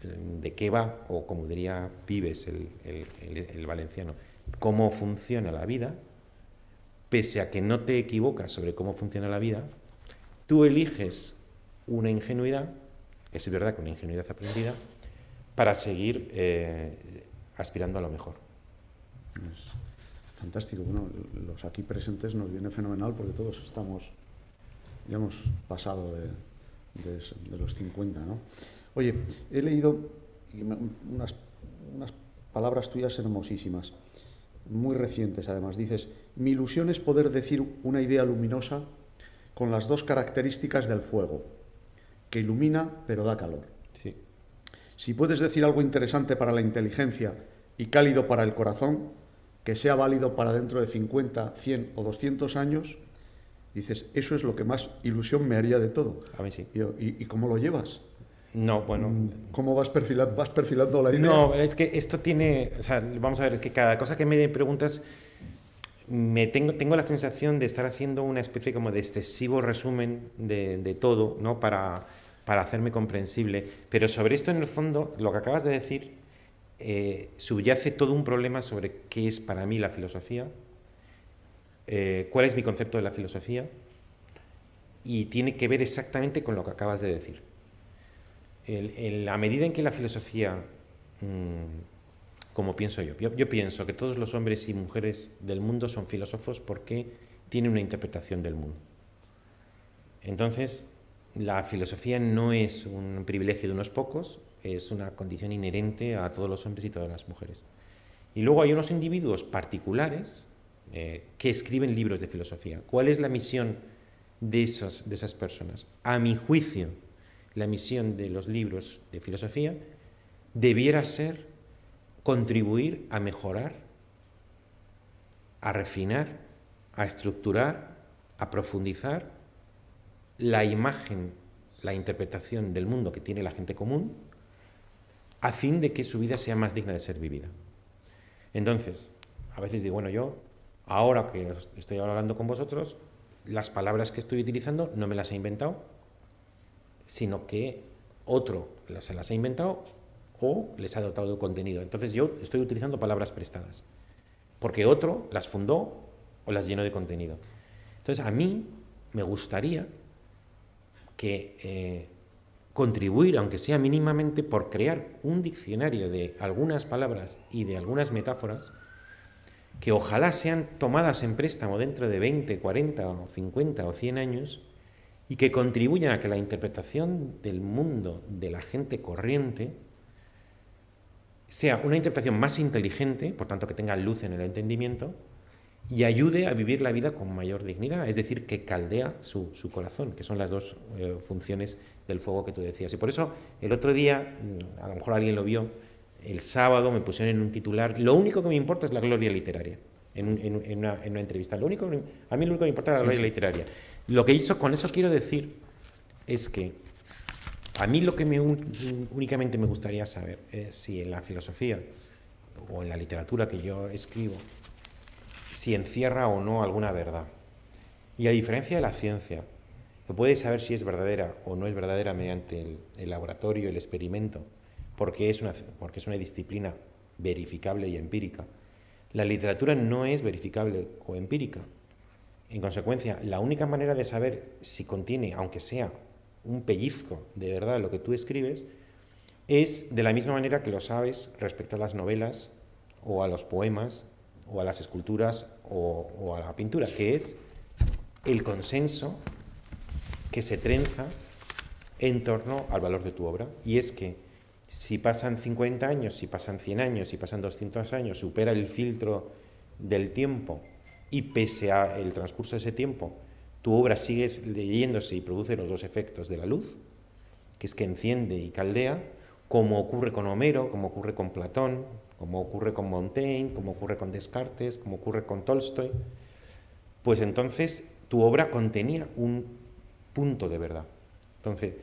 de qué va, o como diría Vives, el valenciano, cómo funciona la vida, pese a que no te equivocas sobre cómo funciona la vida, tú eliges una ingenuidad, es verdad que una ingenuidad aprendida, para seguir aspirando a lo mejor. Es fantástico. Bueno, los aquí presentes nos viene fenomenal porque todos ya hemos pasado de los 50, ¿no? Oye, he leído unas palabras tuyas hermosísimas, muy recientes además. Dices, mi ilusión es poder decir una idea luminosa con las 2 características del fuego, que ilumina pero da calor. Sí. Si puedes decir algo interesante para la inteligencia y cálido para el corazón, que sea válido para dentro de 50, 100 o 200 años, dices, eso es lo que más ilusión me haría de todo. A mí sí. ¿Y cómo lo llevas? No, bueno. ¿Cómo vas perfilando la idea? No, es que esto tiene, o sea, vamos a ver, es que cada cosa que me preguntas, tengo la sensación de estar haciendo una especie como de excesivo resumen de todo, ¿no? Para hacerme comprensible. Pero sobre esto, en el fondo, lo que acabas de decir, subyace todo un problema sobre qué es para mí la filosofía, cuál es mi concepto de la filosofía, y tiene que ver exactamente con lo que acabas de decir. La medida en que la filosofía, como pienso yo pienso que todos los hombres y mujeres del mundo son filósofos porque tienen una interpretación del mundo. Entonces, la filosofía no es un privilegio de unos pocos, es una condición inherente a todos los hombres y todas las mujeres. Y luego hay unos individuos particulares que escriben libros de filosofía. ¿Cuál es la misión de esas personas? A mi juicio, la misión de los libros de filosofía debiera ser contribuir a mejorar, a refinar, a estructurar, a profundizar la imagen, la interpretación del mundo que tiene la gente común, a fin de que su vida sea más digna de ser vivida. Entonces, a veces digo, bueno, yo, ahora que estoy hablando con vosotros, las palabras que estoy utilizando no me las he inventado, sino que otro se las ha inventado o les ha dotado de contenido. Entonces yo estoy utilizando palabras prestadas, porque otro las fundó o las llenó de contenido. Entonces a mí me gustaría que contribuir, aunque sea mínimamente, por crear un diccionario de algunas palabras y de algunas metáforas que ojalá sean tomadas en préstamo dentro de 20, 40 o 50 o 100 años, y que contribuyan a que la interpretación del mundo de la gente corriente sea una interpretación más inteligente, por tanto que tenga luz en el entendimiento, y ayude a vivir la vida con mayor dignidad, es decir, que caldea su corazón, que son las dos funciones del fuego que tú decías. Y por eso el otro día, a lo mejor alguien lo vio, el sábado me pusieron en un titular, lo único que me importa es la gloria literaria. En una entrevista. A mí lo único que me importa es la gloria literaria. Lo que con eso quiero decir es que a mí lo que únicamente me gustaría saber es si en la filosofía o en la literatura que yo escribo, si encierra o no alguna verdad. Y a diferencia de la ciencia, que puede saber si es verdadera o no es verdadera mediante el laboratorio, el experimento, porque es una disciplina verificable y empírica, la literatura no es verificable o empírica. En consecuencia, la única manera de saber si contiene, aunque sea un pellizco de verdad lo que tú escribes, es de la misma manera que lo sabes respecto a las novelas o a los poemas o a las esculturas o a la pintura, que es el consenso que se trenza en torno al valor de tu obra. Y es que si pasan 50 años, si pasan 100 años, si pasan 200 años, supera el filtro del tiempo y pese al transcurso de ese tiempo, tu obra sigue leyéndose y produce los dos efectos de la luz, que es que enciende y caldea, como ocurre con Homero, como ocurre con Platón, como ocurre con Montaigne, como ocurre con Descartes, como ocurre con Tolstoy, pues entonces tu obra contenía un punto de verdad. Entonces,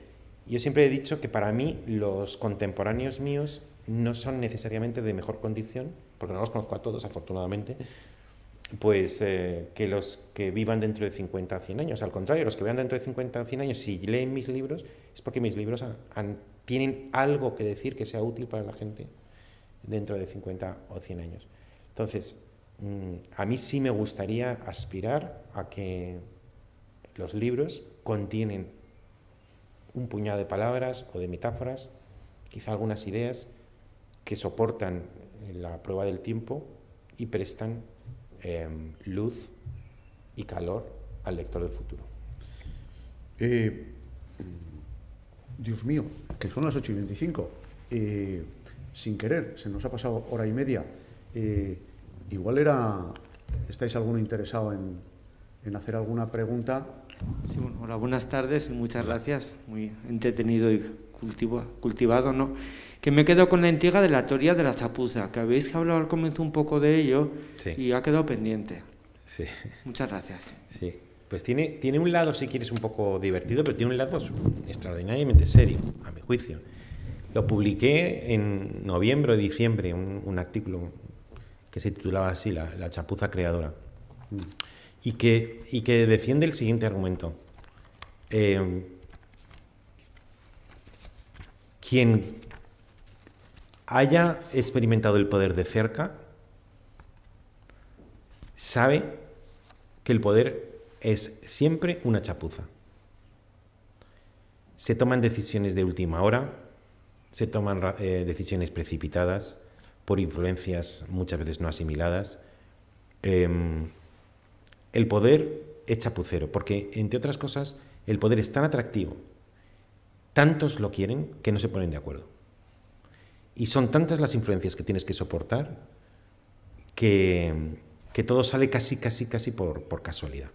yo siempre he dicho que para mí los contemporáneos míos no son necesariamente de mejor condición, porque no los conozco a todos, afortunadamente, pues que los que vivan dentro de 50 o 100 años. Al contrario, los que vivan dentro de 50 o 100 años, si leen mis libros, es porque mis libros tienen algo que decir que sea útil para la gente dentro de 50 o 100 años. Entonces, a mí sí me gustaría aspirar a que los libros contienen un puñado de palabras o de metáforas, quizá algunas ideas que soportan la prueba del tiempo y prestan luz y calor al lector del futuro. Dios mío, que son las 8:25. Sin querer, se nos ha pasado hora y media. Igual ¿estáis alguno interesado en hacer alguna pregunta? Sí, bueno, hola, buenas tardes y muchas gracias. Muy entretenido y cultivado, ¿no? Que me quedo con la intriga de la teoría de la chapuza, que habéis hablado al comienzo un poco de ello, sí, y ha quedado pendiente. Sí. Muchas gracias. Sí. Pues tiene un lado, si quieres, un poco divertido, pero tiene un lado extraordinariamente serio, a mi juicio. Lo publiqué en noviembre o diciembre, un artículo que se titulaba así, La chapuza creadora, y que defiende el siguiente argumento. Quien haya experimentado el poder de cerca sabe que el poder es siempre una chapuza. Se toman decisiones de última hora, se toman decisiones precipitadas por influencias muchas veces no asimiladas. El poder es chapucero, porque, entre otras cosas, el poder es tan atractivo, tantos lo quieren que no se ponen de acuerdo. Y son tantas las influencias que tienes que soportar que todo sale casi por casualidad.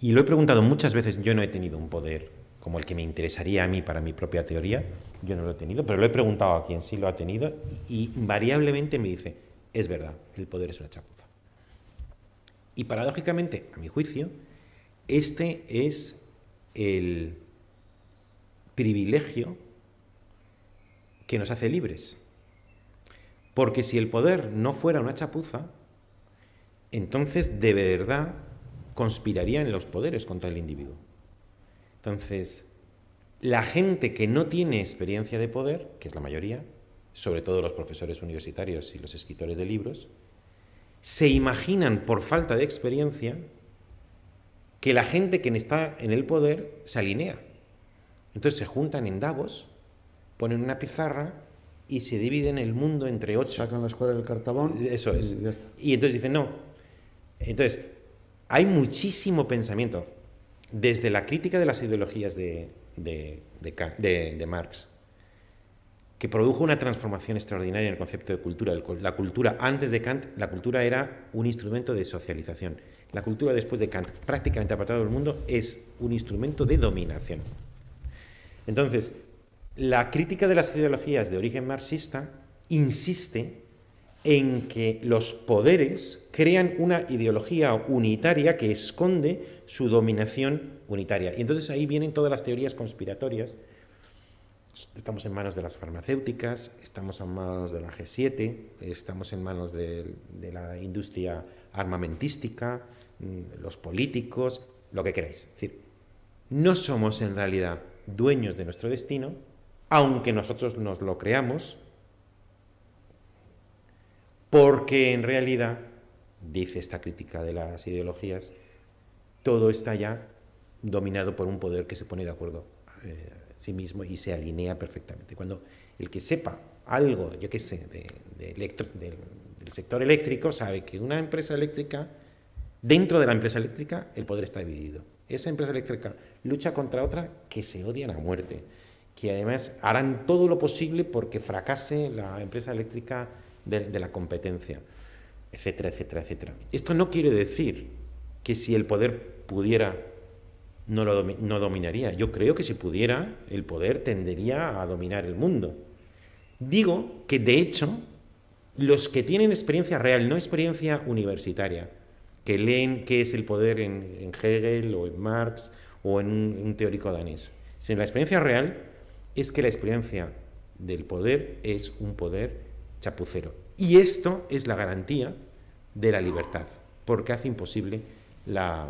Y lo he preguntado muchas veces. Yo no he tenido un poder como el que me interesaría a mí para mi propia teoría. Yo no lo he tenido, pero lo he preguntado a quien sí lo ha tenido y invariablemente me dice, es verdad, el poder es una chapuza. Y paradójicamente, a mi juicio, este es el privilegio que nos hace libres. Porque si el poder no fuera una chapuza, entonces de verdad conspirarían los poderes contra el individuo. Entonces, la gente que no tiene experiencia de poder, que es la mayoría, sobre todo los profesores universitarios y los escritores de libros, se imaginan por falta de experiencia que la gente que está en el poder se alinea. Entonces se juntan en Davos, ponen una pizarra y se dividen el mundo entre 8. Sacan la escuadra del Cartabón. Eso es. Y ya está. Y entonces dicen, no. Entonces, hay muchísimo pensamiento, desde la crítica de las ideologías de Marx, que produjo una transformación extraordinaria en el concepto de cultura. La cultura, antes de Kant, la cultura era un instrumento de socialización. La cultura, después de Kant, prácticamente apartado del mundo, es un instrumento de dominación. Entonces, la crítica de las ideologías de origen marxista insiste en que los poderes crean una ideología unitaria que esconde su dominación unitaria. Y entonces ahí vienen todas las teorías conspiratorias. Estamos en manos de las farmacéuticas, estamos en manos de la G7, estamos en manos de la industria armamentística, los políticos, lo que queráis. Es decir, no somos en realidad dueños de nuestro destino, aunque nosotros nos lo creamos, porque en realidad, dice esta crítica de las ideologías, todo está ya dominado por un poder que se pone de acuerdo a sí mismo y se alinea perfectamente. Cuando el que sepa algo, yo qué sé, del sector eléctrico, sabe que una empresa eléctrica, dentro de la empresa eléctrica, el poder está dividido. Esa empresa eléctrica lucha contra otra que se odian a muerte, que además harán todo lo posible porque fracase la empresa eléctrica de la competencia, etcétera, etcétera, etcétera. Esto no quiere decir que si el poder pudiera, no dominaría. Yo creo que si pudiera, el poder tendería a dominar el mundo. Digo que, de hecho, los que tienen experiencia real, no experiencia universitaria, que leen qué es el poder en Hegel o en Marx o en un teórico danés, sino la experiencia real es que la experiencia del poder es un poder chapucero. Y esto es la garantía de la libertad, porque hace imposible la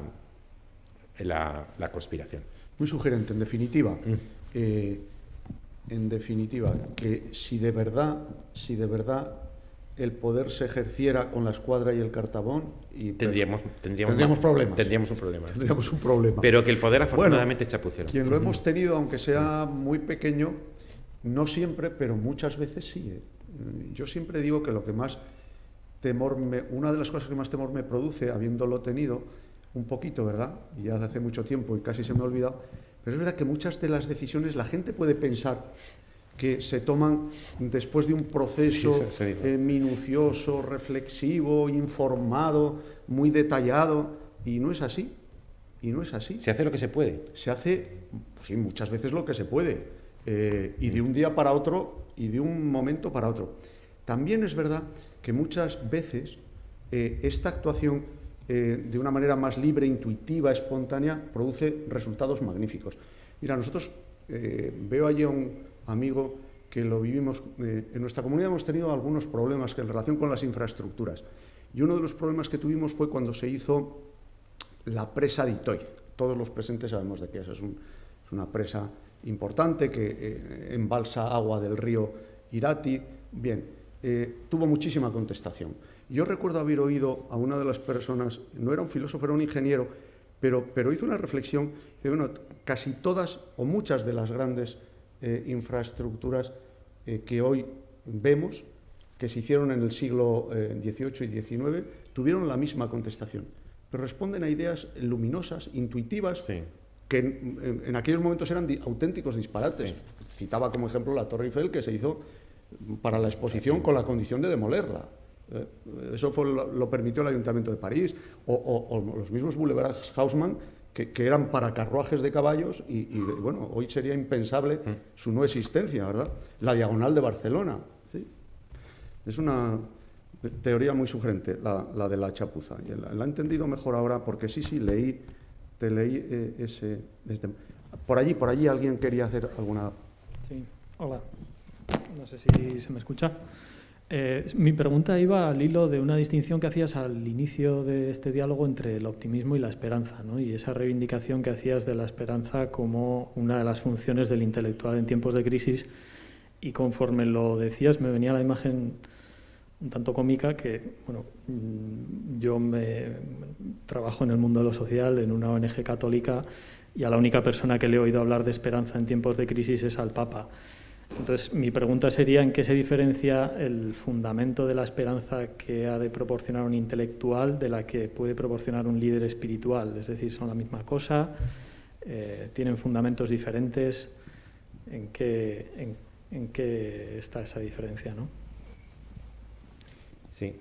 conspiración. Muy sugerente, en definitiva. Que si de verdad el poder se ejerciera con la escuadra y el Cartabón, tendríamos problemas. Tendríamos un problema. Tendríamos un problema. Pero que el poder afortunadamente es chapucero. Quien lo hemos tenido, aunque sea muy pequeño, no siempre, pero muchas veces sí. Yo siempre digo que lo que más una de las cosas que más temor me produce, habiéndolo tenido un poquito, ¿verdad? Y ya hace mucho tiempo y casi se me ha olvidado, pero es verdad que muchas de las decisiones la gente puede pensar que se toman después de un proceso minucioso, reflexivo, informado, muy detallado, y no es así. Se hace lo que se puede. Se hace, pues sí, muchas veces lo que se puede, y de un día para otro y de un momento para otro. También es verdad que muchas veces esta actuación de una manera más libre, intuitiva, espontánea, produce resultados magníficos. Mira, nosotros, veo allí a un amigo que lo vivimos, en nuestra comunidad hemos tenido algunos problemas en relación con las infraestructuras, y uno de los problemas que tuvimos fue cuando se hizo la presa de Itoiz. Todos los presentes sabemos de qué es una presa importante que embalsa agua del río Irati. Bien, tuvo muchísima contestación. Yo recuerdo haber oído a una de las personas, no era un filósofo, era un ingeniero, pero hizo una reflexión, dice, bueno, casi todas o muchas de las grandes infraestructuras que hoy vemos, que se hicieron en el siglo XVIII y XIX, tuvieron la misma contestación, pero responden a ideas luminosas, intuitivas, sí, que en aquellos momentos eran auténticos disparates. Sí. Citaba como ejemplo la Torre Eiffel, que se hizo para la exposición con la condición de demolerla. Eso lo permitió el Ayuntamiento de París, o los mismos boulevards Haussmann, que eran para carruajes de caballos, y bueno, hoy sería impensable su no existencia, ¿verdad? La Diagonal de Barcelona, ¿sí? Es una teoría muy sugerente, la de la chapuza. La he entendido mejor ahora porque sí, te leí ese... Por allí alguien quería hacer alguna... Sí, hola. No sé si se me escucha. Mi pregunta iba al hilo de una distinción que hacías al inicio de este diálogo entre el optimismo y la esperanza, ¿no? Y esa reivindicación que hacías de la esperanza como una de las funciones del intelectual en tiempos de crisis. Y conforme lo decías, me venía la imagen un tanto cómica que, bueno, yo trabajo en el mundo de lo social, en una ONG católica, y a la única persona que le he oído hablar de esperanza en tiempos de crisis es al Papa. Entonces, mi pregunta sería, ¿en qué se diferencia el fundamento de la esperanza que ha de proporcionar un intelectual de la que puede proporcionar un líder espiritual? Es decir, ¿son la misma cosa? ¿Tienen fundamentos diferentes? ¿En qué está esa diferencia, no? Sí.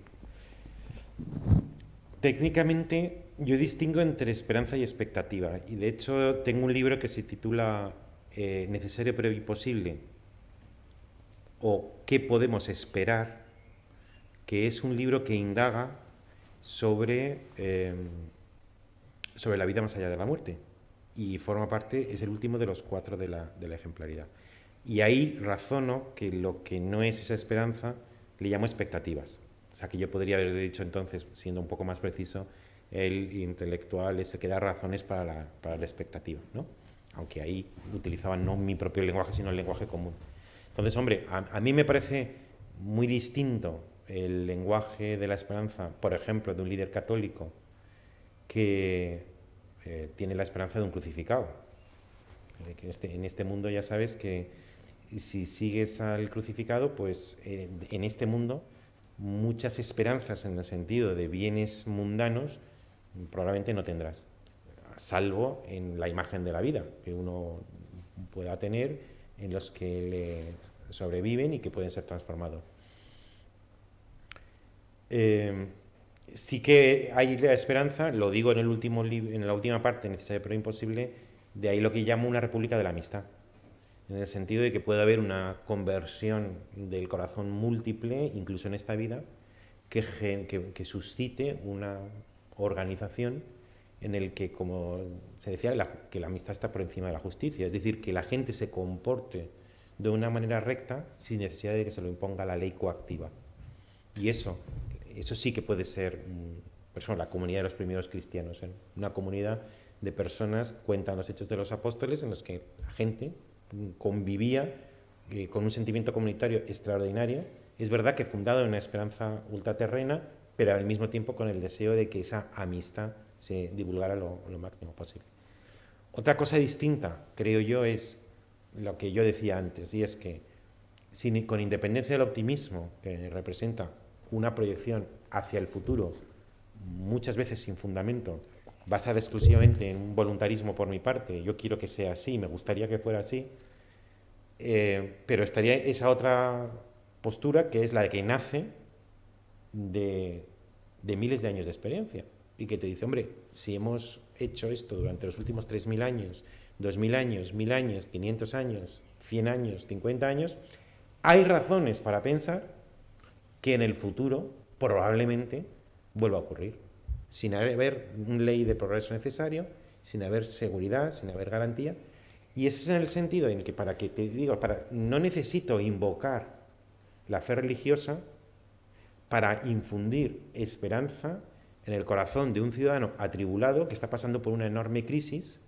Técnicamente, yo distingo entre esperanza y expectativa. Y, de hecho, tengo un libro que se titula Necesario pero imposible, o ¿qué podemos esperar?, que es un libro que indaga sobre la vida más allá de la muerte, y forma parte, es el último de los 4 de la ejemplaridad. Y ahí razono que lo que no es esa esperanza le llamo expectativas. O sea, que yo podría haber dicho entonces, siendo un poco más preciso, el intelectual es el que da razones para la expectativa, ¿no? Aunque ahí utilizaban no mi propio lenguaje, sino el lenguaje común. Entonces, hombre, a mí me parece muy distinto el lenguaje de la esperanza, por ejemplo, de un líder católico que tiene la esperanza de un crucificado. Que en este mundo ya sabes que si sigues al crucificado, pues en este mundo muchas esperanzas en el sentido de bienes mundanos probablemente no tendrás, salvo en la imagen de la vida que uno pueda tener, en los que le sobreviven y que pueden ser transformados. Sí que hay la esperanza, lo digo en el último en la última parte, Necesario pero imposible, de ahí lo que llamo una república de la amistad, en el sentido de que puede haber una conversión del corazón múltiple, incluso en esta vida, que suscite una organización en el que, como se decía, que la amistad está por encima de la justicia, es decir, que la gente se comporte de una manera recta sin necesidad de que se lo imponga la ley coactiva. Y eso sí que puede ser, por ejemplo, la comunidad de los primeros cristianos, ¿eh? Una comunidad de personas, cuentan los Hechos de los Apóstoles, en los que la gente convivía con un sentimiento comunitario extraordinario. Es verdad que fundado en una esperanza ultraterrena, pero al mismo tiempo con el deseo de que esa amistad se divulgara lo máximo posible. Otra cosa distinta, creo yo, es lo que yo decía antes, y es que con independencia del optimismo, que representa una proyección hacia el futuro, muchas veces sin fundamento, basada exclusivamente en un voluntarismo por mi parte, yo quiero que sea así, me gustaría que fuera así, pero estaría esa otra postura, que es la de que nace de miles de años de experiencia, y que te dice, hombre, si hemos hecho esto durante los últimos 3.000 años, 2.000 años, 1.000 años, 500 años, 100 años, 50 años, hay razones para pensar que en el futuro probablemente vuelva a ocurrir. sin haber una ley de progreso necesario, sin haber seguridad, sin haber garantía. Y ese es en el sentido en que, no necesito invocar la fe religiosa para infundir esperanza en el corazón de un ciudadano atribulado que está pasando por una enorme crisis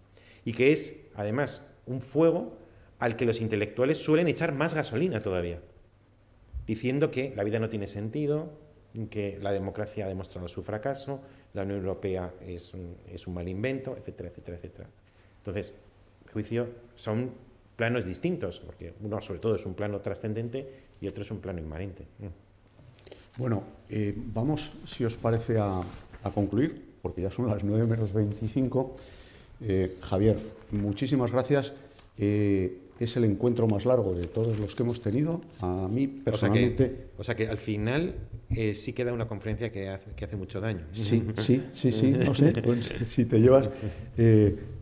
y que es, además, un fuego al que los intelectuales suelen echar más gasolina todavía, diciendo que la vida no tiene sentido, que la democracia ha demostrado su fracaso, la Unión Europea es un mal invento, etcétera, etcétera, etcétera. Entonces, a mi juicio, son planos distintos, porque uno sobre todo es un plano trascendente y otro es un plano inmanente. Bueno, vamos, si os parece, a concluir, porque ya son las 9 menos 25. Javier, muchísimas gracias. Es el encuentro más largo de todos los que hemos tenido. A mí, personalmente... O sea que al final sí queda una conferencia que hace mucho daño. Sí, no sé. Pues, si te llevas...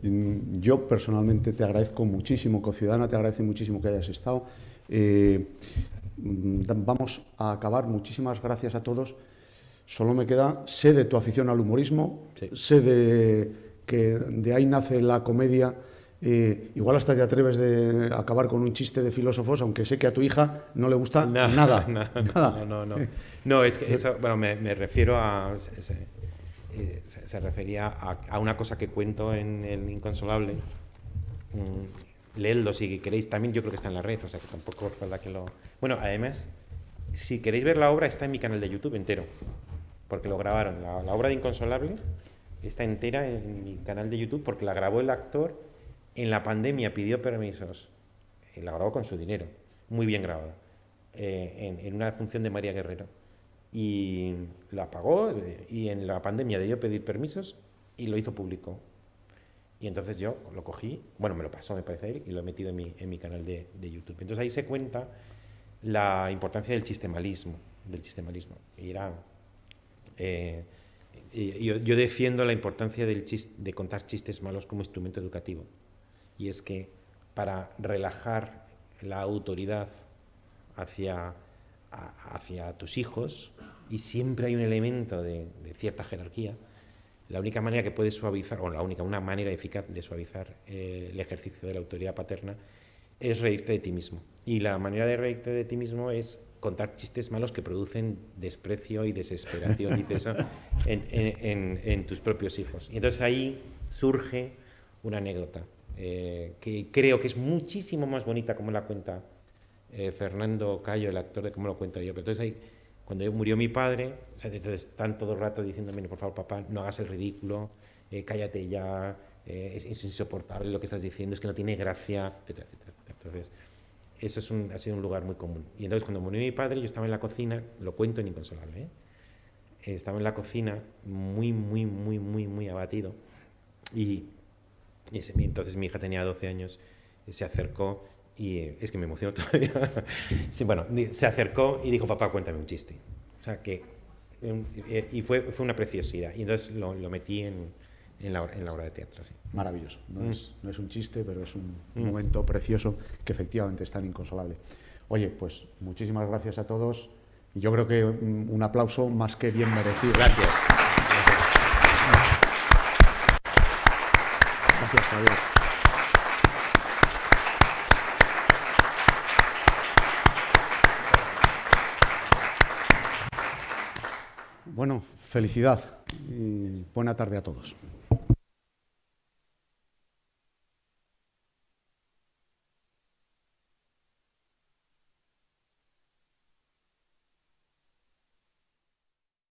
yo personalmente te agradezco muchísimo, Cociudadana te agradece muchísimo que hayas estado. Vamos a acabar. Muchísimas gracias a todos. Solo me queda, sé de tu afición al humorismo, sí. Sé que de ahí nace la comedia. Igual hasta te atreves de acabar con un chiste de filósofos, aunque sé que a tu hija no le gusta nada. No, es que eso, bueno, me refiero a... Se refería a una cosa que cuento en El Inconsolable. Leedlo si queréis, también yo creo que está en la red, o sea que tampoco es verdad que lo... Bueno, además, si queréis ver la obra, está en mi canal de YouTube entero, porque lo grabaron. La obra de Inconsolable está entera en mi canal de YouTube porque la grabó el actor. En la pandemia pidió permisos, la grabó con su dinero, muy bien grabada, en una función de María Guerrero. Y la pagó y en la pandemia debió pedir permisos y lo hizo público. Y entonces yo lo cogí, bueno, me lo pasó, me parece, él, y lo he metido en mi canal de YouTube. Entonces ahí se cuenta la importancia del chistemalismo. Y era... yo defiendo la importancia de contar chistes malos como instrumento educativo. Y es que para relajar la autoridad hacia tus hijos, y siempre hay un elemento de cierta jerarquía, la única manera que puedes suavizar, o una manera eficaz de suavizar el ejercicio de la autoridad paterna es reírte de ti mismo. Y la manera de reírte de ti mismo es contar chistes malos que producen desprecio y desesperación y eso en tus propios hijos. Y entonces ahí surge una anécdota que creo que es muchísimo más bonita como la cuenta Fernando Cayo, el actor, de cómo lo cuento yo. Pero entonces ahí, cuando murió mi padre, o sea, entonces están todo el rato diciéndome, por favor, papá, no hagas el ridículo, cállate ya, es insoportable lo que estás diciendo, es que no tiene gracia, etcétera, etcétera. Entonces, eso ha sido un lugar muy común. Y entonces, cuando murió mi padre, yo estaba en la cocina, lo cuento en Inconsolable, estaba en la cocina muy abatido, y entonces mi hija tenía 12 años, se acercó, y es que me emociono todavía. Sí, bueno, se acercó y dijo, papá, cuéntame un chiste. O sea, y fue una preciosidad. Y entonces lo metí en la obra de teatro. Sí. Maravilloso. No es un chiste, pero es un momento precioso que efectivamente es tan inconsolable. Oye, pues muchísimas gracias a todos. Y yo creo que un aplauso más que bien merecido. Gracias. Gracias, Javier. Bueno, felicidad y buena tarde a todos.